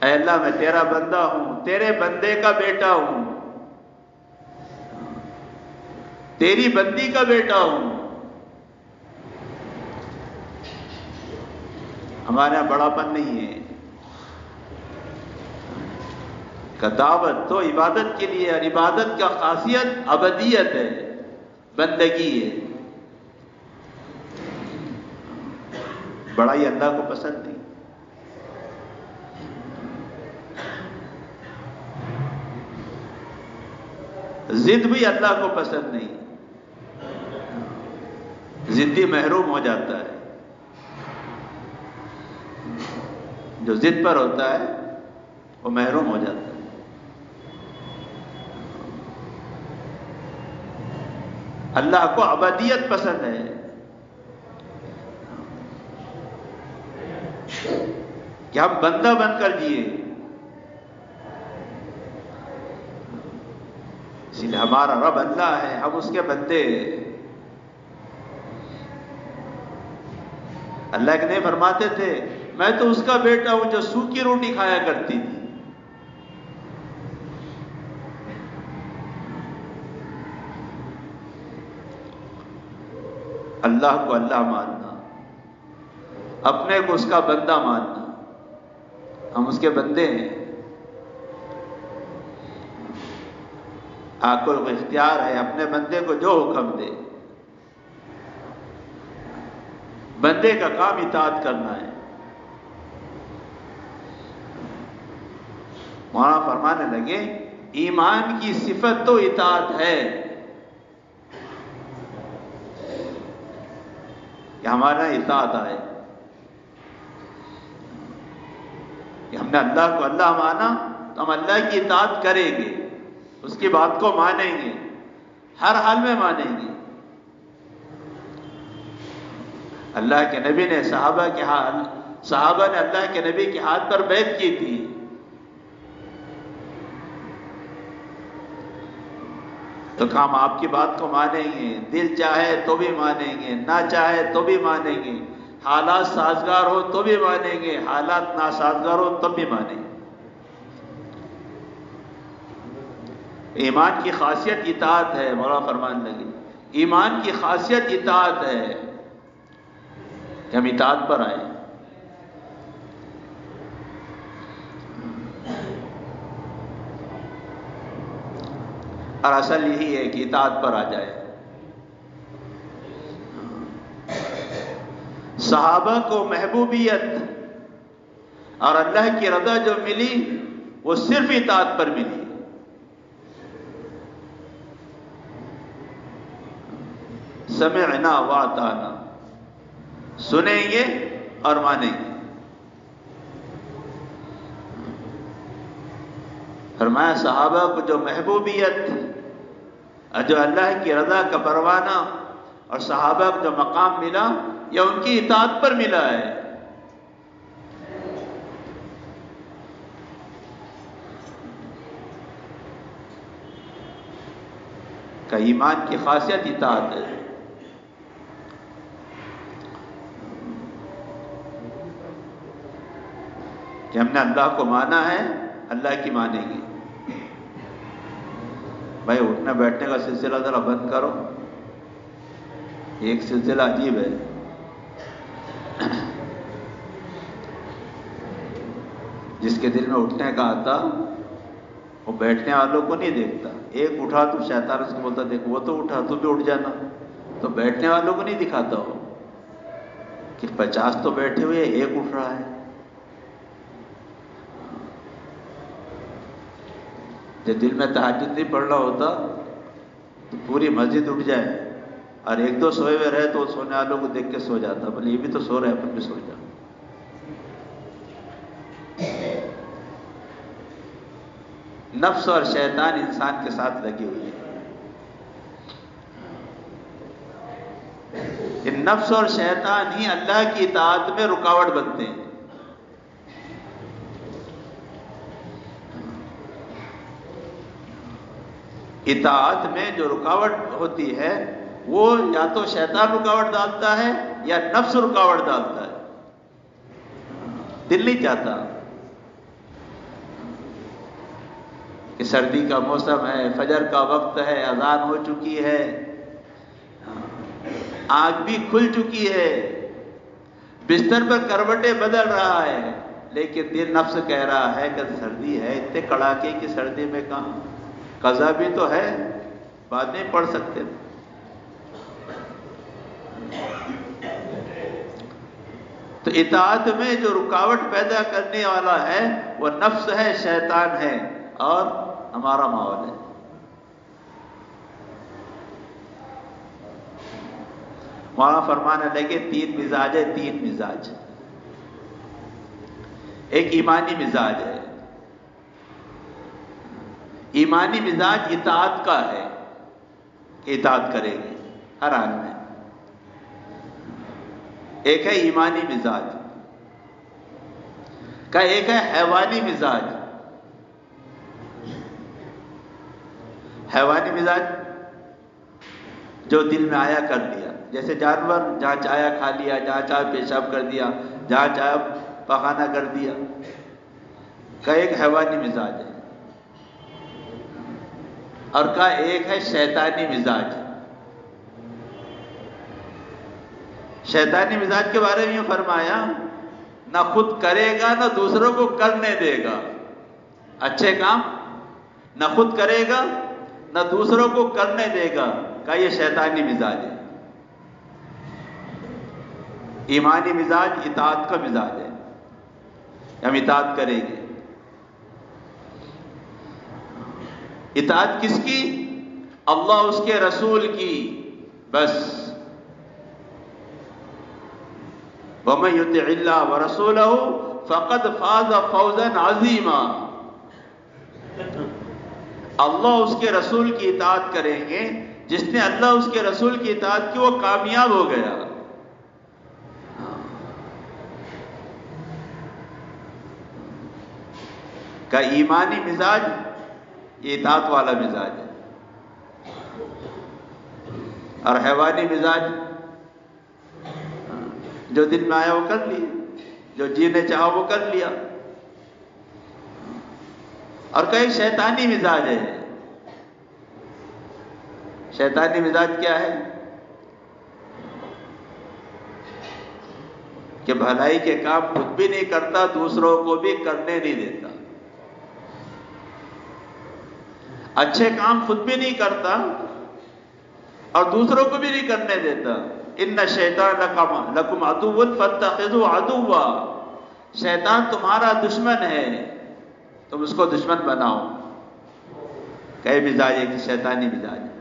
اے اللہ میں تیرا بندہ ہوں، تیرے بندے کا بیٹا ہوں، تیری بندی کا بیٹا ہوں۔ ہمارے یہاں بڑا پن نہیں ہے کہ دعوت تو عبادت کے لیے، اور عبادت کا خاصیت ابدیت ہے، بندگی ہے۔ بڑائی اللہ کو پسند نہیں۔ ضد بھی اللہ کو پسند نہیں۔ ضدی محروم ہو جاتا ہے، جو ضد پر ہوتا ہے وہ محروم ہو جاتا ہے۔ اللہ کو ابدیت پسند ہے کہ ہم بندہ بن کر جیے، اس لیے ہمارا رب اللہ ہے، ہم اس کے بندے ہیں۔ اللہ کے نہیں فرماتے تھے میں تو اس کا بیٹا ہوں جو سوکھی روٹی کھایا کرتی تھی۔ اللہ کو اللہ ماننا، اپنے کو اس کا بندہ ماننا، ہم اس کے بندے ہیں۔ آپ کو اختیار ہے اپنے بندے کو جو حکم دے، بندے کا کام اطاعت کرنا ہے۔ مولانا فرمانے لگے ایمان کی صفت تو اطاعت ہے، کہ ہمارا اطاعت آئے، کہ ہم نے اللہ کو اللہ مانا تو ہم اللہ کی اطاعت کریں گے، اس کی بات کو مانیں گے، ہر حال میں مانیں گے۔ اللہ کے نبی نے صحابہ نے اللہ کے نبی کے ہاتھ پر بیعت کی تھی۔ تو ہم آپ کی بات کو مانیں گے، دل چاہے تو بھی مانیں گے، نہ چاہے تو بھی مانیں گے، حالات سازگار ہو تو بھی مانیں گے، حالات ناسازگار ہو تب بھی مانیں گے۔ ایمان کی خاصیت اطاعت ہے۔ مولانا فرمانے لگے ایمان کی خاصیت اطاعت ہے کہ ہم اطاعت پر آئیں۔ اور اصل یہی ہے کہ اطاعت پر آ جائے۔ صحابہ کو محبوبیت اور اللہ کی رضا جو ملی وہ صرف اطاعت پر ملی۔ سمعنا واطعنا، سنیں گے اور مانیں گے۔ فرمایا صحابہ کو جو محبوبیت اور جو اللہ کی رضا کا پروانہ اور صحابہ کو جو مقام ملا یہ ان کی اطاعت پر ملا ہے۔ کہ ایمان کی خاصیت اطاعت ہے۔ کہ ہم نے اللہ کو مانا ہے، اللہ کی مانیں گے۔ بھائی اٹھنے بیٹھنے کا سلسلہ ذرا بند کرو، ایک سلسلہ عجیب ہے۔ جس کے دل میں اٹھنے کا آتا وہ بیٹھنے والوں کو نہیں دیکھتا۔ ایک اٹھا تو شیطان اس کو بولتا دیکھ وہ تو اٹھا تو بھی اٹھ جانا، تو بیٹھنے والوں کو نہیں دکھاتا ہو کہ 50 تو بیٹھے ہوئے ایک اٹھ رہا ہے۔ جب دل میں تہجد نہیں پڑھ رہا ہوتا تو پوری مسجد اٹھ جائے اور ایک دو سوئے ہوئے رہے تو سونے والوں کو دیکھ کے سو جاتا، بولے یہ بھی تو سو رہے اپن بھی سو جا۔ نفس اور شیطان انسان کے ساتھ لگی ہوئی ہے۔ یہ نفس اور شیطان ہی اللہ کی اطاعت میں رکاوٹ بنتے ہیں۔ اطاعت میں جو رکاوٹ ہوتی ہے وہ یا تو شیطان رکاوٹ ڈالتا ہے یا نفس رکاوٹ ڈالتا ہے، دل نہیں چاہتا۔ کہ سردی کا موسم ہے، فجر کا وقت ہے، اذان ہو چکی ہے، آنکھ بھی کھل چکی ہے، بستر پر کروٹیں بدل رہا ہے، لیکن دل نفس کہہ رہا ہے کہ سردی ہے، اتنے کڑاکے کی سردی میں کہاں، قضا بھی تو ہے، بعد میں پڑھ سکتے ہیں۔ تو اطاعت میں جو رکاوٹ پیدا کرنے والا ہے وہ نفس ہے، شیطان ہے، اور ہمارا ماحول ہے۔ وہاں فرمانے لگے تین مزاج ہے، تین مزاج۔ ایک ایمانی مزاج ہے، ایمانی مزاج اطاعت کا ہے کہ اطاعت کریں گے ہر حال میں۔ ایک ہے ایمانی مزاج کا، ایک ہے حیوانی مزاج۔ حیوانی مزاج جو دل میں آیا کر دیا، جیسے جانور جہاں چاہیا کھا لیا، جہاں چاہے پیشاب کر دیا، جہاں چاہے پخانہ کر دیا، کا ایک حیوانی مزاج ہے، اور کا ایک ہے شیطانی مزاج۔ شیطانی مزاج کے بارے میں یہ فرمایا، نہ خود کرے گا نہ دوسروں کو کرنے دے گا اچھے کام، نہ خود کرے گا نہ دوسروں کو کرنے دے گا، کا یہ شیطانی مزاج ہے۔ ایمانی مزاج اطاعت کا مزاج ہے، ہم اطاعت کریں گے۔ اطاعت کس کی؟ اللہ اس کے رسول کی، بس۔ وَمَن يُطِعِ اللَّهَ وَرَسُولَهُ فَقَدْ فَازَ فَوْزًا عَظِيمًا۔ اللہ اس کے رسول کی اطاعت کریں گے، جس نے اللہ اس کے رسول کی اطاعت کی وہ کامیاب ہو گیا۔ کا ایمانی مزاج یہ اطاعت والا مزاج ہے، اور حیوانی مزاج جو دل میں آیا وہ کر لیا، جو جینے چاہا وہ کر لیا، اور کئی شیطانی مزاج ہے۔ شیطانی مزاج کیا ہے؟ کہ بھلائی کے کام خود بھی نہیں کرتا، دوسروں کو بھی کرنے نہیں دیتا، اچھے کام خود بھی نہیں کرتا اور دوسروں کو بھی نہیں کرنے دیتا۔ ان الشیطان لکم عدو فاتخذوه عدوا، شیطان تمہارا دشمن ہے، تم اس کو دشمن بناؤ۔ کئی مزاج ہے کہ شیطانی مزاج ہے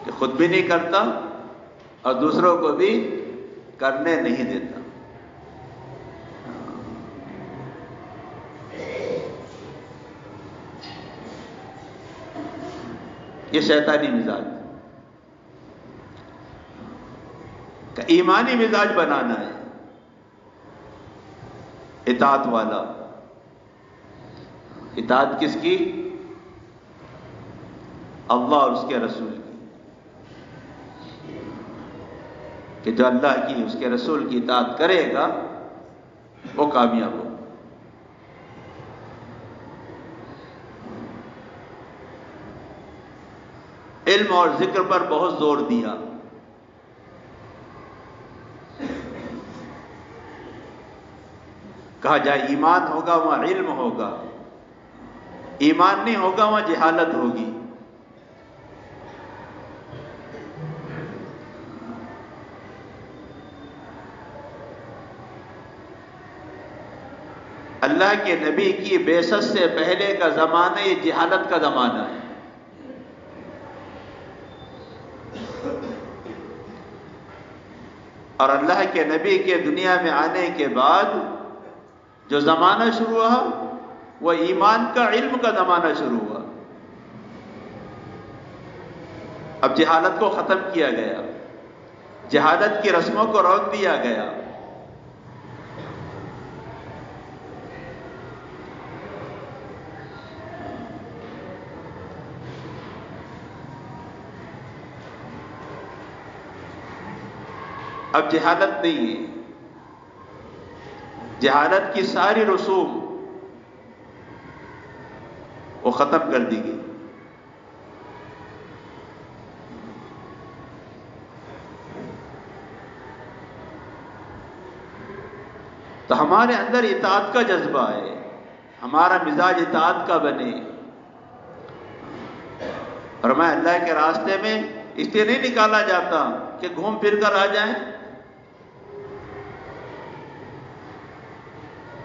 کہ خود بھی نہیں کرتا اور دوسروں کو بھی کرنے نہیں دیتا۔ یہ شیطانی مزاج کا ایمانی مزاج بنانا ہے، اطاعت والا۔ اطاعت کس کی؟ اللہ اور اس کے رسول کی، کہ جو اللہ کی اس کے رسول کی اطاعت کرے گا وہ کامیاب ہوگا۔ علم اور ذکر پر بہت زور دیا۔ کہا جائے ایمان ہوگا وہاں علم ہوگا، ایمان نہیں ہوگا وہاں جہالت ہوگی۔ اللہ کے نبی کی بعثت سے پہلے کا زمانہ یہ جہالت کا زمانہ ہے، اور اللہ کے نبی کے دنیا میں آنے کے بعد جو زمانہ شروع ہوا وہ ایمان کا، علم کا زمانہ شروع ہوا۔ اب جہالت کو ختم کیا گیا، جہالت کی رسموں کو روک دیا گیا۔ اب جہالت نہیں ہے، جہالت کی ساری رسوم وہ ختم کر دی گئی. تو ہمارے اندر اطاعت کا جذبہ ہے، ہمارا مزاج اطاعت کا بنے. فرمایا اللہ کے راستے میں اس لیے نہیں نکالا جاتا کہ گھوم پھر کر آ جائیں.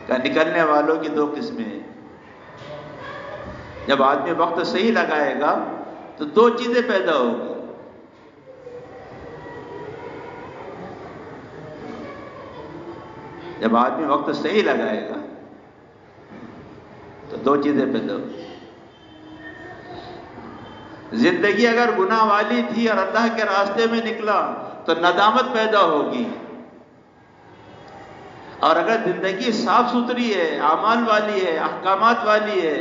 کہ نکلنے والوں کی دو قسمیں ہیں. جب آدمی وقت صحیح لگائے گا تو دو چیزیں پیدا ہوگی. جب آدمی وقت صحیح لگائے گا تو دو چیزیں پیدا ہوگی. زندگی اگر گناہ والی تھی اور اللہ کے راستے میں نکلا تو ندامت پیدا ہوگی، اور اگر زندگی صاف ستھری ہے، اعمال والی ہے، احکامات والی ہے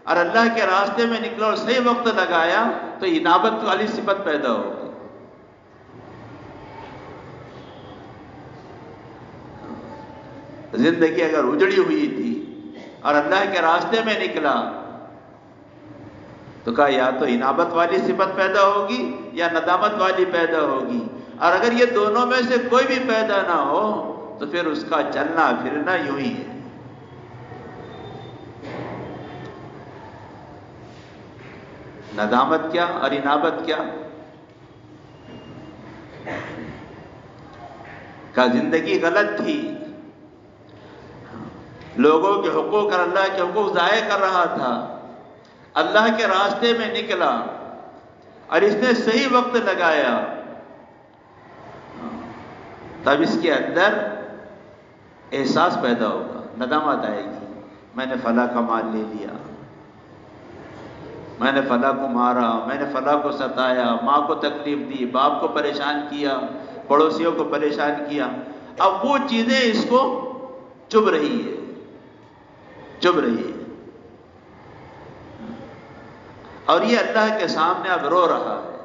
اور اللہ کے راستے میں نکلا اور صحیح وقت لگایا تو انابت والی صفت پیدا ہوگی. زندگی اگر اجڑی ہوئی تھی اور اللہ کے راستے میں نکلا تو کہا یا تو انابت والی صفت پیدا ہوگی یا ندامت والی پیدا ہوگی، اور اگر یہ دونوں میں سے کوئی بھی پیدا نہ ہو تو پھر اس کا چلنا پھرنا یوں ہی ہے. ندامت کیا اور انابت کیا؟ کہ زندگی غلط تھی، لوگوں کے حقوق اور اللہ کے حقوق ضائع کر رہا تھا، اللہ کے راستے میں نکلا اور اس نے صحیح وقت لگایا، تب اس کے اندر احساس پیدا ہوگا، ندامت آئے گی. میں نے فلاں کا مال لے لیا، میں نے فلاں کو مارا، میں نے فلاں کو ستایا، ماں کو تکلیف دی، باپ کو پریشان کیا، پڑوسیوں کو پریشان کیا. اب وہ چیزیں اس کو چبھ رہی ہے، چبھ رہی ہے، اور یہ اللہ کے سامنے اب رو رہا ہے.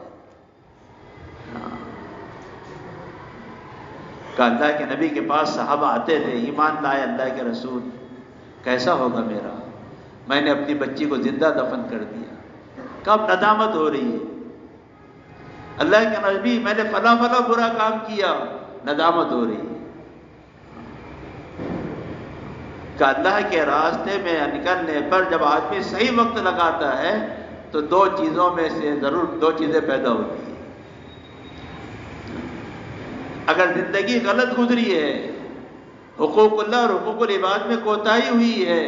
کہ اللہ کے نبی کے پاس صحابہ آتے تھے، ایمان لائے اللہ کے رسول، کیسا ہوگا میرا، میں نے اپنی بچی کو زندہ دفن کر دیا. کب ندامت ہو رہی ہے، اللہ کے نبی میں نے فلاں فلاں برا کام کیا، ندامت ہو رہی ہے. کہ اللہ کے راستے میں نکلنے پر جب آدمی صحیح وقت لگاتا ہے تو دو چیزوں میں سے ضرور دو چیزیں پیدا ہوتی ہیں. اگر زندگی غلط گزری ہے، حقوق اللہ اور حقوق العباد میں کوتاہی ہوئی ہے،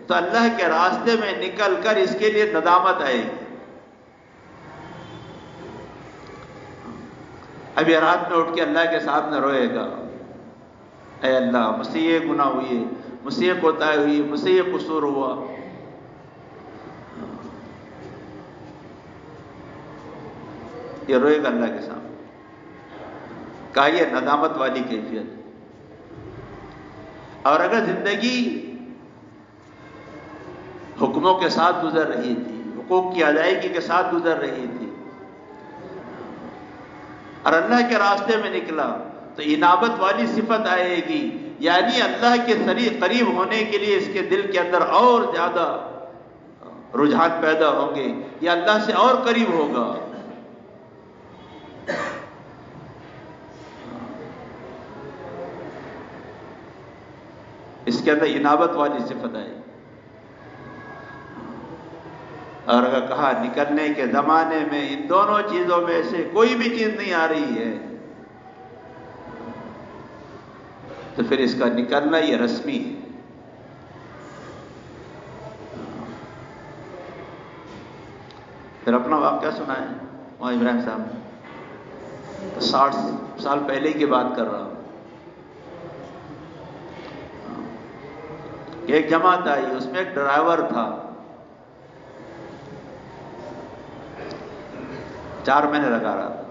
تو اللہ کے راستے میں نکل کر اس کے لیے ندامت آئے گی. ابھی رات میں اٹھ کے اللہ کے سامنے روئے گا، اے اللہ مجھ سے یہ گناہ ہوئی، مجھ سے یہ کوتاہی ہوئی، مجھ سے یہ قصور ہوا. یہ روئے گا اللہ کے سامنے. کہا یہ ندامت والی کیفیت. اور اگر زندگی حکموں کے ساتھ گزر رہی تھی، حقوق کی ادائیگی کے ساتھ گزر رہی تھی، اور اللہ کے راستے میں نکلا تو انابت والی صفت آئے گی، یعنی اللہ کے قریب ہونے کے لیے اس کے دل کے اندر اور زیادہ رجحان پیدا ہوں گے، یا اللہ سے اور قریب ہوگا. اس کے اندر انابت والی صفت آئے. اور اگر کہا نکلنے کے زمانے میں ان دونوں چیزوں میں سے کوئی بھی چیز نہیں آ رہی ہے تو پھر اس کا نکلنا یہ رسمی ہے. پھر اپنا واقعہ سنائیں وہاں ابراہیم صاحب، 60 سال پہلے کی بات کر رہا ہوں. ایک جماعت آئی، اس میں ایک ڈرائیور تھا، 4 مہینے لگا رہا تھا.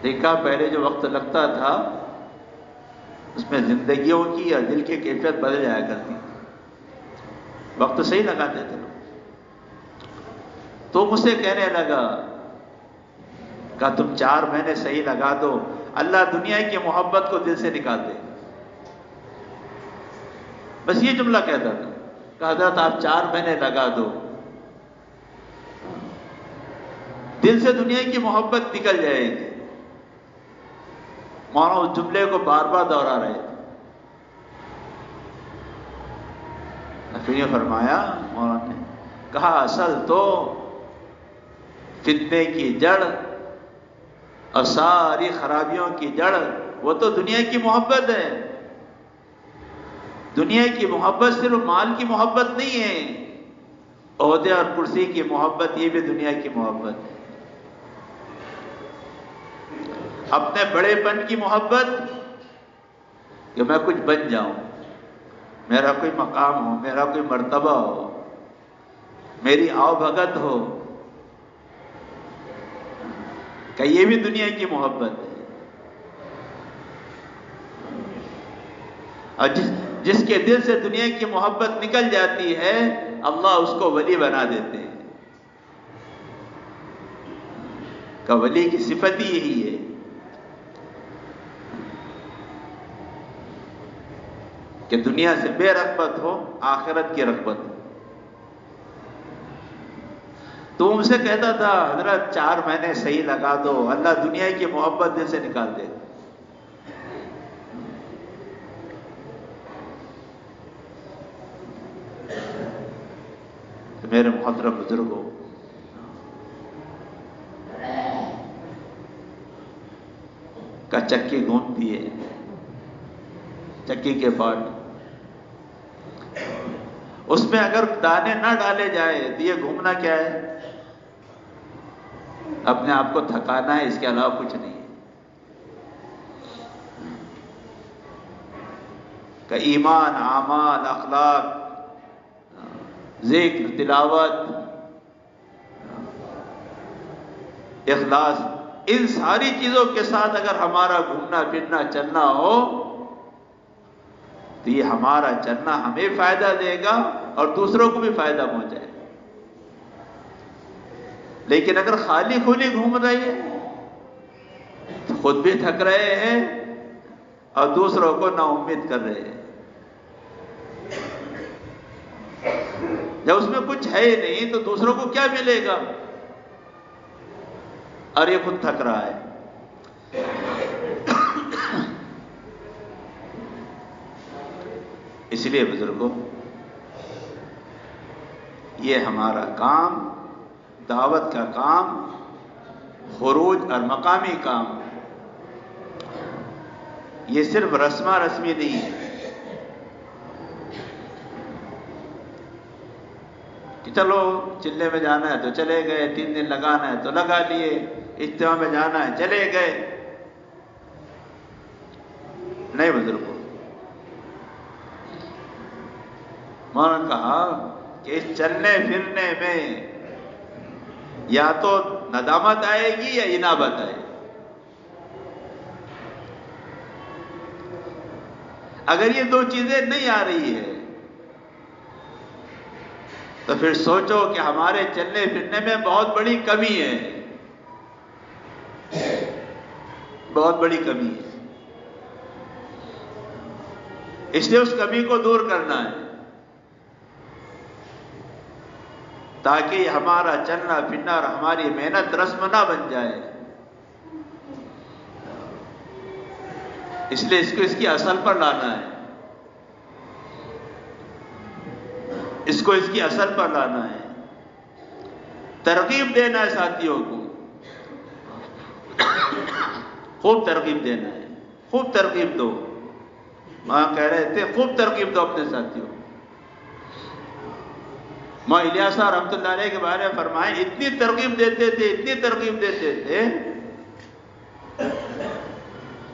دیکھا پہلے جو وقت لگتا تھا اس میں زندگیوں کی یا دل کی کیفیت بدل جایا کرتی تھی. وقت صحیح لگاتے تھے لوگ. تو مجھ سے کہنے لگا کہ تم 4 مہینے صحیح لگا دو، اللہ دنیا کی محبت کو دل سے نکال دے. بس یہ جملہ کہتا تھا کہ حضرت آپ 4 مہینے لگا دو، دل سے دنیا کی محبت نکل جائے گی۔ مولانا اس جملے کو بار بار دوہرا رہے تھے۔ پھر یہ فرمایا مولانا نے، کہا اصل تو فتنے کی جڑ اور ساری خرابیوں کی جڑ وہ تو دنیا کی محبت ہے۔ دنیا کی محبت صرف مال کی محبت نہیں ہے، عہدے اور کرسی کی محبت یہ بھی دنیا کی محبت ہے۔ اپنے بڑے پن کی محبت کہ میں کچھ بن جاؤں، میرا کوئی مقام ہو، میرا کوئی مرتبہ ہو، میری آؤ بھگت ہو، کہ یہ بھی دنیا کی محبت ہے۔ اور جس کے دل سے دنیا کی محبت نکل جاتی ہے اللہ اس کو ولی بنا دیتے ہیں۔ کہ ولی کی صفت ہی یہی ہے کہ دنیا سے بے رغبت ہو، آخرت کی رغبت ہو۔ تو ان سے کہتا تھا حضرت 4 مہینے صحیح لگا دو، اللہ دنیا کی محبت دل سے نکال دے۔ تو میرے محترم بزرگوں، کا چکی گھومتی ہے، چکی کے پاٹ، اس میں اگر دانے نہ ڈالے جائے تو یہ گھومنا کیا ہے؟ اپنے آپ کو تھکانا ہے، اس کے علاوہ کچھ نہیں۔ کہ ایمان، اعمال، اخلاق، ذکر، تلاوت، اخلاص، ان ساری چیزوں کے ساتھ اگر ہمارا گھومنا پھرنا چلنا ہو تو یہ ہمارا چلنا ہمیں فائدہ دے گا اور دوسروں کو بھی فائدہ پہنچائے گا۔ لیکن اگر خالی کھلی گھوم رہی ہے تو خود بھی تھک رہے ہیں اور دوسروں کو نا امید کر رہے ہیں۔ جب اس میں کچھ ہے ہی نہیں تو دوسروں کو کیا ملے گا؟ اور یہ خود تھک رہا ہے۔ اس لیے بزرگوں، یہ ہمارا کام، دعوت کا کام، خروج اور مقامی کام، یہ صرف رسمہ رسمی نہیں ہے کہ چلو چلے میں جانا ہے تو چلے گئے، 3 دن لگانا ہے تو لگا لیے، اجتماع میں جانا ہے چلے گئے۔ نہیں بزرگوں، مولانا نے کہا کہ اس چلنے پھرنے میں یا تو ندامت آئے گی یا انابت آئے گی۔ اگر یہ 2 چیزیں نہیں آ رہی ہے تو پھر سوچو کہ ہمارے چلنے پھرنے میں بہت بڑی کمی ہے، بہت بڑی کمی ہے۔ اس لیے اس کمی کو دور کرنا ہے تاکہ ہمارا چلنا پھرنا اور ہماری محنت رسم نہ بن جائے۔ اس لیے اس کو اس کی اصل پر لانا ہے، اس کو اس کی اصل پر لانا ہے، ترغیب دینا ہے ساتھیوں کو، خوب ترغیب دینا ہے، خوب ترغیب دو۔ وہاں کہہ رہے تھے خوب ترغیب دو اپنے ساتھیوں کو۔ ماں الیاس رحمۃ اللہ علیہ کے بارے میں فرمائے اتنی ترغیب دیتے تھے، اتنی ترغیب دیتے تھے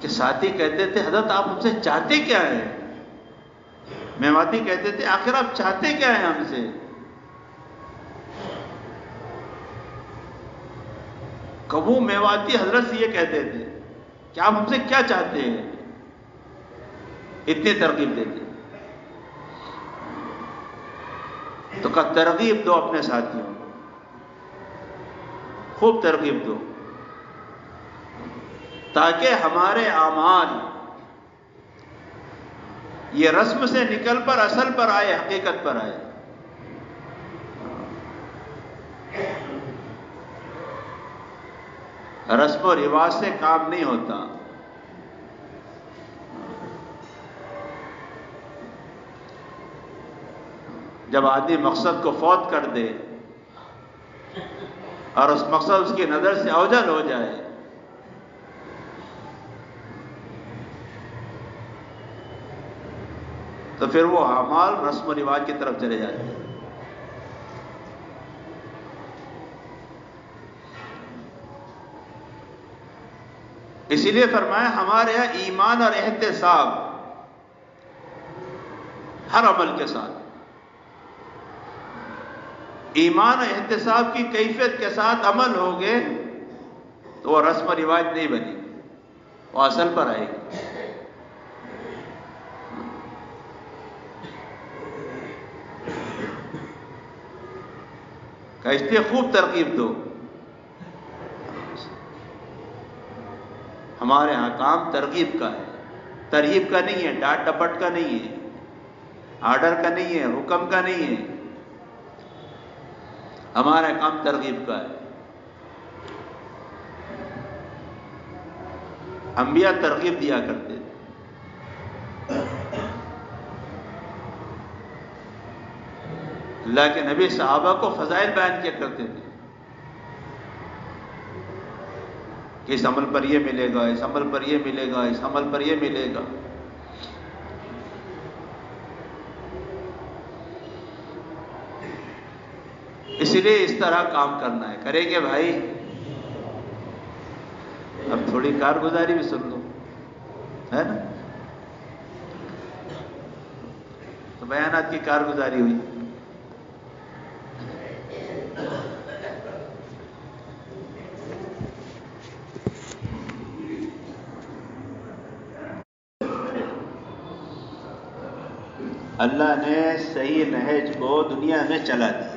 کہ ساتھی کہتے تھے حضرت آپ ہم سے چاہتے کیا ہیں؟ میواتی کہتے تھے آخر آپ چاہتے کیا ہیں ہم سے؟ کبو میواتی حضرت سے یہ کہتے تھے کہ آپ ہم سے کیا چاہتے ہیں؟ اتنی ترغیب دیتے۔ تو کہ ترغیب دو اپنے ساتھیوں کو، خوب ترغیب دو تاکہ ہمارے اعمال یہ رسم سے نکل پر اصل پر آئے، حقیقت پر آئے۔ رسم و رواج سے کام نہیں ہوتا۔ جب آدمی مقصد کو فوت کر دے اور اس مقصد اس کی نظر سے اوجھل ہو جائے، تو پھر وہ اعمال رسم و رواج کی طرف چلے جاتے ہیں۔ اسی لیے فرمایا ہمارے یہاں ایمان اور احتساب ہر عمل کے ساتھ، ایمان اور احتساب کی کیفیت کے ساتھ عمل ہوگے تو وہ رسم و رواج نہیں بنی، وہ اصل پر آئے گی۔ کہ اس لیے خوب ترغیب دو۔ ہمارے ہاں کام ترغیب کا ہے، ترغیب کا نہیں ہے، ڈانٹ ڈپٹ کا نہیں ہے، آرڈر کا نہیں ہے، حکم کا نہیں ہے۔ ہمارا کام ترغیب کا ہے۔ انبیاء ترغیب دیا کرتے تھے، اللہ کے نبی صحابہ کو فضائل بیان کیا کرتے تھے کہ اس عمل پر یہ ملے گا، اس عمل پر یہ ملے گا، اس عمل پر یہ ملے گا۔ اسی لیے اس طرح کام کرنا ہے۔ کریں گے بھائی؟ اب تھوڑی کارگزاری بھی سن لو، ہے نا؟ تو بیانات کی کارگزاری ہوئی۔ اللہ نے صحیح نہج کو دنیا میں چلا دیا۔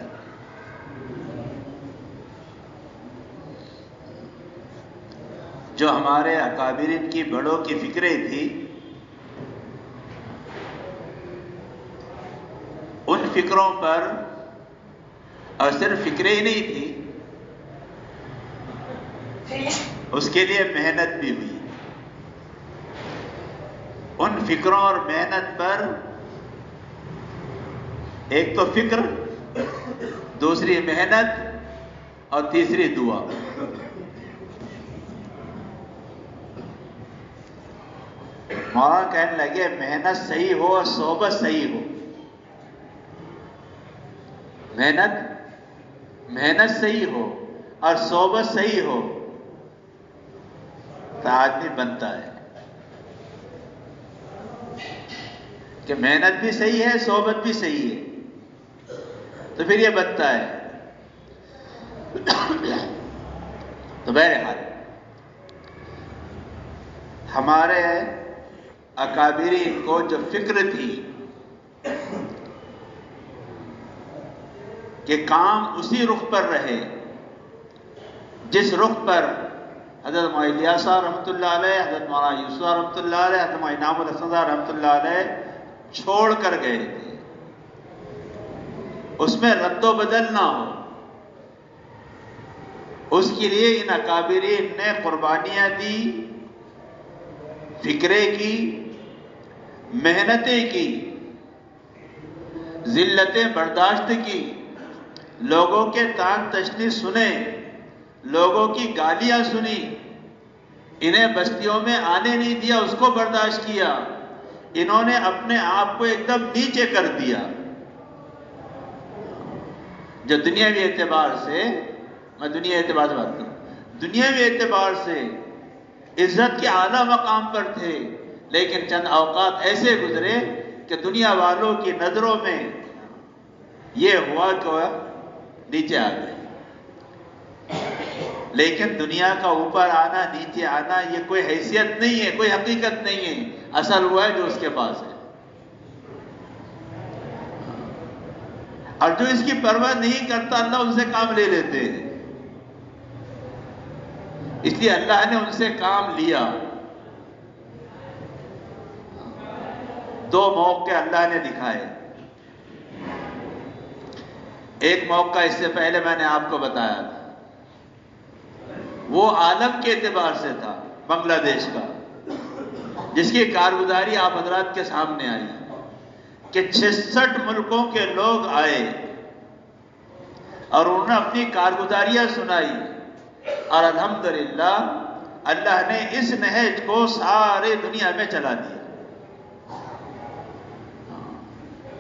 جو ہمارے اکابرین کی بڑوں کی فکریں تھی، ان فکروں پر، اور صرف فکریں ہی نہیں تھی، اس کے لیے محنت بھی ہوئی۔ ان فکروں اور محنت پر ایک تو فکر، دوسری محنت اور تیسری دعا۔ مولانا کہنے لگے محنت صحیح ہو اور صحبت صحیح ہو۔ محنت صحیح ہو اور صحبت صحیح ہو تو آدمی بنتا ہے۔ کہ محنت بھی صحیح ہے، صحبت بھی صحیح ہے، تو پھر یہ بنتا ہے۔ تو بہرحال ہمارے اکابرین کو جو فکر تھی کہ کام اسی رخ پر رہے جس رخ پر حضرت مولانا الیاس صاحب رحمۃ اللہ علیہ، حضرت مولانا یوسف صاحب رحمۃ اللہ علیہ، حضرت مولانا انعام الحسن صاحب رحمۃ اللہ علیہ چھوڑ کر گئے تھے، اس میں رد و بدل نہ ہو، اس کے لیے ان اکابرین نے قربانیاں دی، فکریں کی، محنتیں کی، ذلتیں برداشت کی، لوگوں کے تان تشنی سنے، لوگوں کی گالیاں سنی، انہیں بستیوں میں آنے نہیں دیا، اس کو برداشت کیا۔ انہوں نے اپنے آپ کو ایک دم نیچے کر دیا۔ جو دنیاوی اعتبار سے، میں دنیا اعتبار سے بات کروں، دنیاوی اعتبار سے عزت کے اعلیٰ مقام پر تھے، لیکن چند اوقات ایسے گزرے کہ دنیا والوں کی نظروں میں یہ ہوا کہ نیچے آ گئے۔ لیکن دنیا کا اوپر آنا، نیچے آنا، یہ کوئی حیثیت نہیں ہے، کوئی حقیقت نہیں ہے، اصل ہوا ہے جو اس کے پاس ہے۔ اور جو اس کی پرواہ نہیں کرتا، اللہ ان سے کام لے لیتے ہیں۔ اس لیے اللہ نے ان سے کام لیا۔ دو موقع اللہ نے دکھائے. ایک موقع اس سے پہلے میں نے آپ کو بتایا تھا، وہ عالم کے اعتبار سے تھا، بنگلہ دیش کا، جس کی کارگزاری آپ حضرات کے سامنے آئی کہ 66 ملکوں کے لوگ آئے اور انہوں نے اپنی کارگزاریاں سنائی، اور الحمدللہ اللہ نے اس نہج کو سارے دنیا میں چلا دیا.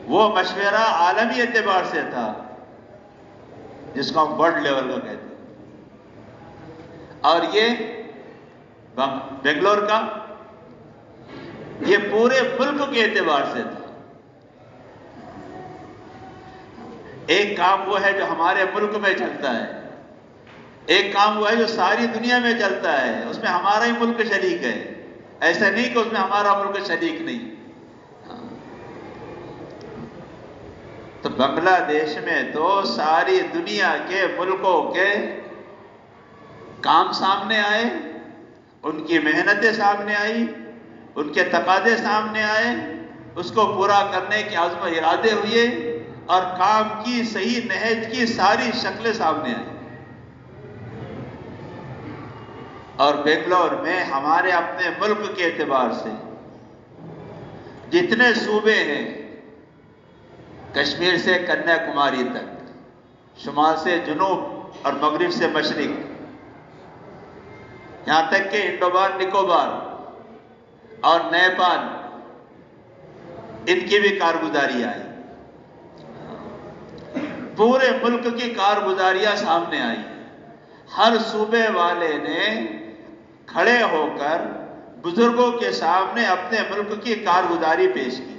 وہ مشورہ عالمی اعتبار سے تھا، جس کو ہم ورلڈ لیول کا کہتے ہیں، اور یہ بنگلور کا یہ پورے ملک کے اعتبار سے تھا. ایک کام وہ ہے جو ہمارے ملک میں چلتا ہے، ایک کام وہ ہے جو ساری دنیا میں چلتا ہے، اس میں ہمارا ہی ملک شریک ہے. ایسا نہیں کہ اس میں ہمارا ملک شریک نہیں. تو بنگلہ دیش میں تو ساری دنیا کے ملکوں کے کام سامنے آئے، ان کی محنتیں سامنے آئی، ان کے تقاضے سامنے آئے، اس کو پورا کرنے کے عزم و ارادے ہوئے، اور کام کی صحیح نہج کی ساری شکلیں سامنے آئیں. اور بنگلور میں ہمارے اپنے ملک کے اعتبار سے جتنے صوبے ہیں، کشمیر سے کنیا کماری تک، شمال سے جنوب اور مغرب سے مشرق، یہاں تک کہ انڈومان نکوبار اور نیپال، ان کی بھی کارگزاری آئی. پورے ملک کی کارگزاریاں سامنے آئی. ہر صوبے والے نے کھڑے ہو کر بزرگوں کے سامنے اپنے ملک کی کارگزاری پیش کی.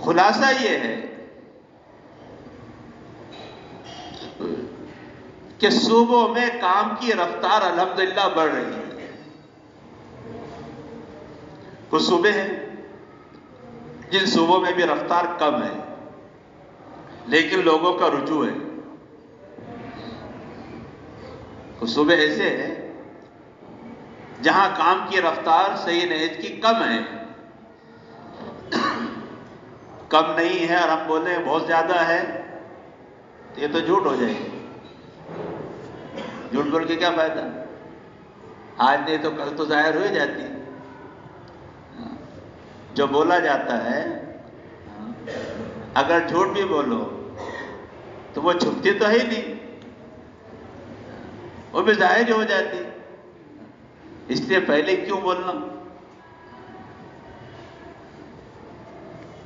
خلاصہ یہ ہے کہ صوبوں میں کام کی رفتار الحمدللہ بڑھ رہی ہے. کچھ صوبے ہیں جن صوبوں میں بھی رفتار کم ہے، لیکن لوگوں کا رجوع ہے. کچھ صوبے ایسے ہیں جہاں کام کی رفتار صحیح نہج کی کم ہے. کم نہیں ہے اور ہم بولیں بہت زیادہ ہے تو یہ تو جھوٹ ہو جائے گی. جھوٹ بول کے کیا فائدہ؟ آج نہیں تو کل تو ظاہر ہو ہی جاتی. جو بولا جاتا ہے اگر جھوٹ بھی بولو تو وہ چھپتی تو ہے ہی نہیں، وہ بھی ظاہر ہی ہو جاتی. اس لیے پہلے کیوں بولنا؟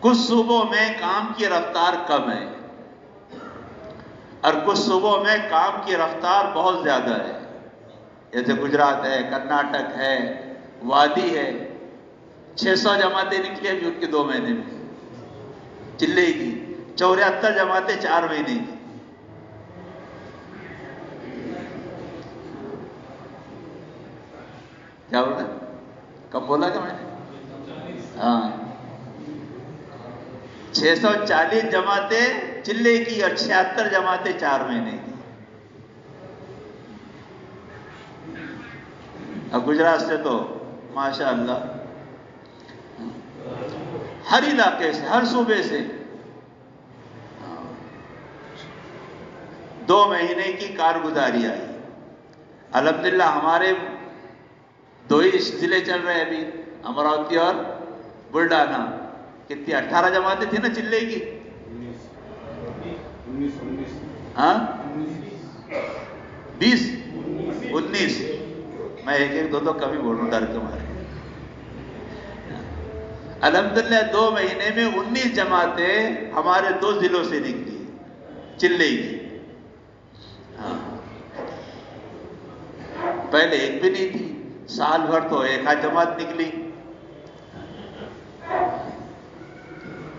کچھ صوبوں میں کام کی رفتار کم ہے اور کچھ صوبوں میں کام کی رفتار بہت زیادہ ہے. جیسے گجرات ہے، کرناٹک ہے، وادی ہے. 600 جماعتیں نکلی ابھی ان کے 2 مہینے میں چلے کی. 74 جماعتیں 4 مہینے کی. کیا بولا؟ کب بولا کہ میں نے؟ ہاں، 640 جماعتیں چلے کی اور 76 جماعتیں 4 مہینے کی. اب گجرات سے تو ماشاء اللہ ہر علاقے سے، ہر صوبے سے 2 مہینے کی کارگزاری آئی. الحمدللہ ہمارے 2 ہی ضلع چل رہے ہیں ابھی، امراوتی اور بلڈانا. کتنی 18 جماعتیں تھیں نا چلے کی؟ 19 19 میں ایک 2 کمی بول رہا ہوں ڈر کے مارے. الحمدللہ 2 مہینے میں 19 جماعتیں ہمارے 2 ضلعوں سے نکلی چلے کی. پہلے ایک بھی نہیں تھی. سال بھر تو 1 جماعت نکلی.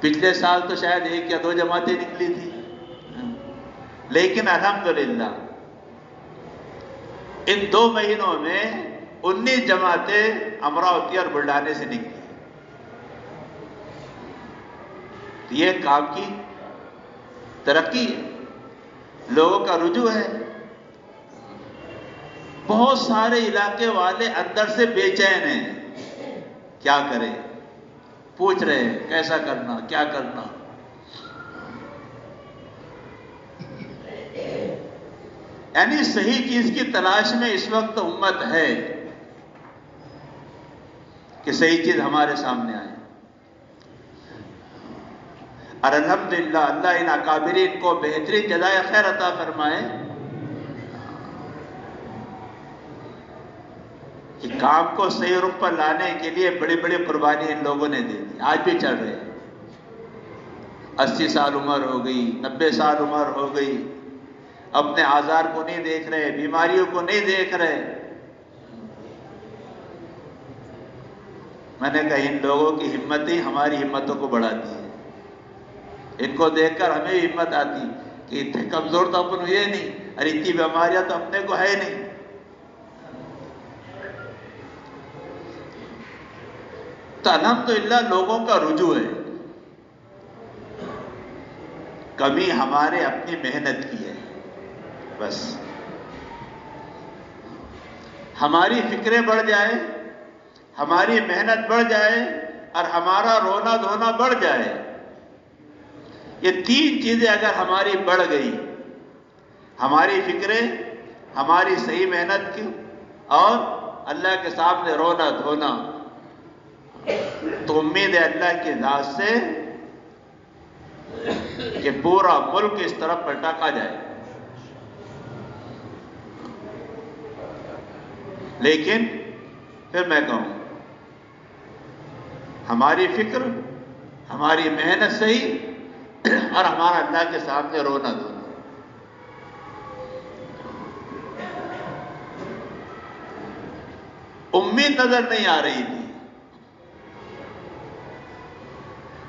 پچھلے سال تو شاید 1 یا 2 جماعتیں نکلی تھی. لیکن الحمدللہ ان 2 مہینوں میں 19 جماعتیں امراوتی اور بلڈانے سے نکلی. یہ کام کی ترقی ہے، لوگوں کا رجوع ہے. بہت سارے علاقے والے اندر سے بے چین ہیں، کیا کریں، پوچھ رہے ہیں کیسا کرنا، کیا کرنا۔ یعنی صحیح چیز کی تلاش میں اس وقت امت ہے کہ صحیح چیز ہمارے سامنے آئے۔ اور الحمدللہ اللہ ان اکابرین کو بہترین جزائے خیر عطا فرمائے کہ کام کو صحیح رخ پر لانے کے لیے بڑی بڑی قربانی ان لوگوں نے دے دی، آج بھی چل رہے ہیں۔ 80 سال عمر ہو گئی، 90 سال عمر ہو گئی، اپنے آزار کو نہیں دیکھ رہے، بیماریوں کو نہیں دیکھ رہے۔ میں نے کہا ان لوگوں کی ہمتیں ہماری ہمتوں کو بڑھاتی ہے، ان کو دیکھ کر ہمیں ہمت آتی کہ اتنے کمزور تو اپن ہوئے نہیں، اور اتنی بیماریاں تو اپنے کو ہے نہیں۔ تو الحمدللہ لوگوں کا رجوع ہے، کمی ہمارے اپنی محنت کی ہے، بس ہماری فکریں بڑھ جائے، ہماری محنت بڑھ جائے اور ہمارا رونا دھونا بڑھ جائے، یہ 3 چیزیں اگر ہماری بڑھ گئی، ہماری فکریں، ہماری صحیح محنت کی اور اللہ کے سامنے رونا دھونا، تو امید ہے اللہ کی ذات سے کہ پورا ملک اس طرف پلٹا کھا جائے۔ لیکن پھر میں کہوں ہماری فکر، ہماری محنت صحیح اور ہمارا اللہ کے سامنے رونا دھونا۔ امید نظر نہیں آ رہی تھی،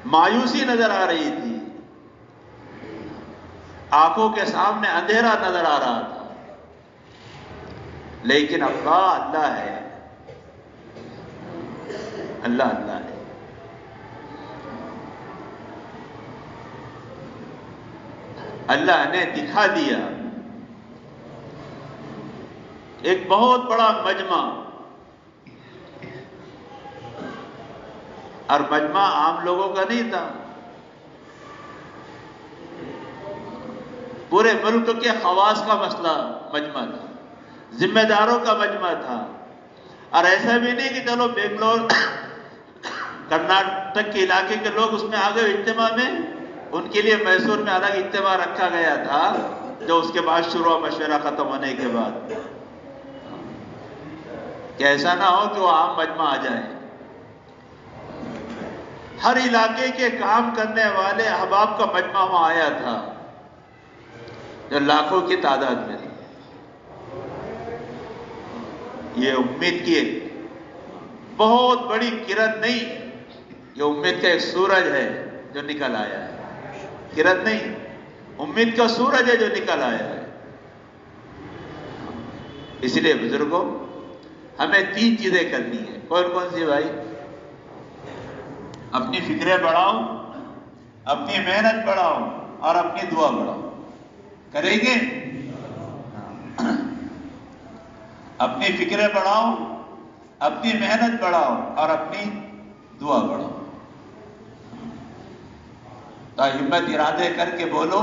مایوسی نظر آ رہی تھی، آنکھوں کے سامنے اندھیرا نظر آ رہا تھا، لیکن اللہ اللہ ہے، اللہ اللہ ہے۔ اللہ نے دکھا دیا ایک بہت بڑا مجمع، اور مجمع عام لوگوں کا نہیں تھا، پورے ملک کے خواص کا مسئلہ مجمع تھا، ذمہ داروں کا مجمع تھا۔ اور ایسا بھی نہیں کہ چلو بنگلور کرناٹک کے علاقے کے لوگ اس میں آ گئے اجتماع میں، ان کے لیے میسور میں الگ اجتماع رکھا گیا تھا، جو اس کے بعد شروع ہوا مشورہ ختم ہونے کے بعد، کہ ایسا نہ ہو کہ وہ عام مجمع آ جائے۔ ہر علاقے کے کام کرنے والے احباب کا مجمع وہاں آیا تھا، جو لاکھوں کی تعداد میں تھی۔ یہ امید کی ایک بہت بڑی کرن نہیں، یہ امید کا ایک سورج ہے جو نکل آیا ہے، کرن نہیں، امید کا سورج ہے جو نکل آیا ہے۔ اس لیے بزرگوں ہمیں 3 چیزیں کرنی ہیں۔ کون کون سی بھائی؟ اپنی فکریں بڑھاؤ، اپنی محنت بڑھاؤ اور اپنی دعا بڑھاؤ۔ کریں گے؟ اپنی فکریں بڑھاؤ، اپنی محنت بڑھاؤ اور اپنی دعا بڑھاؤ۔ تو ہمت ارادے کر کے بولو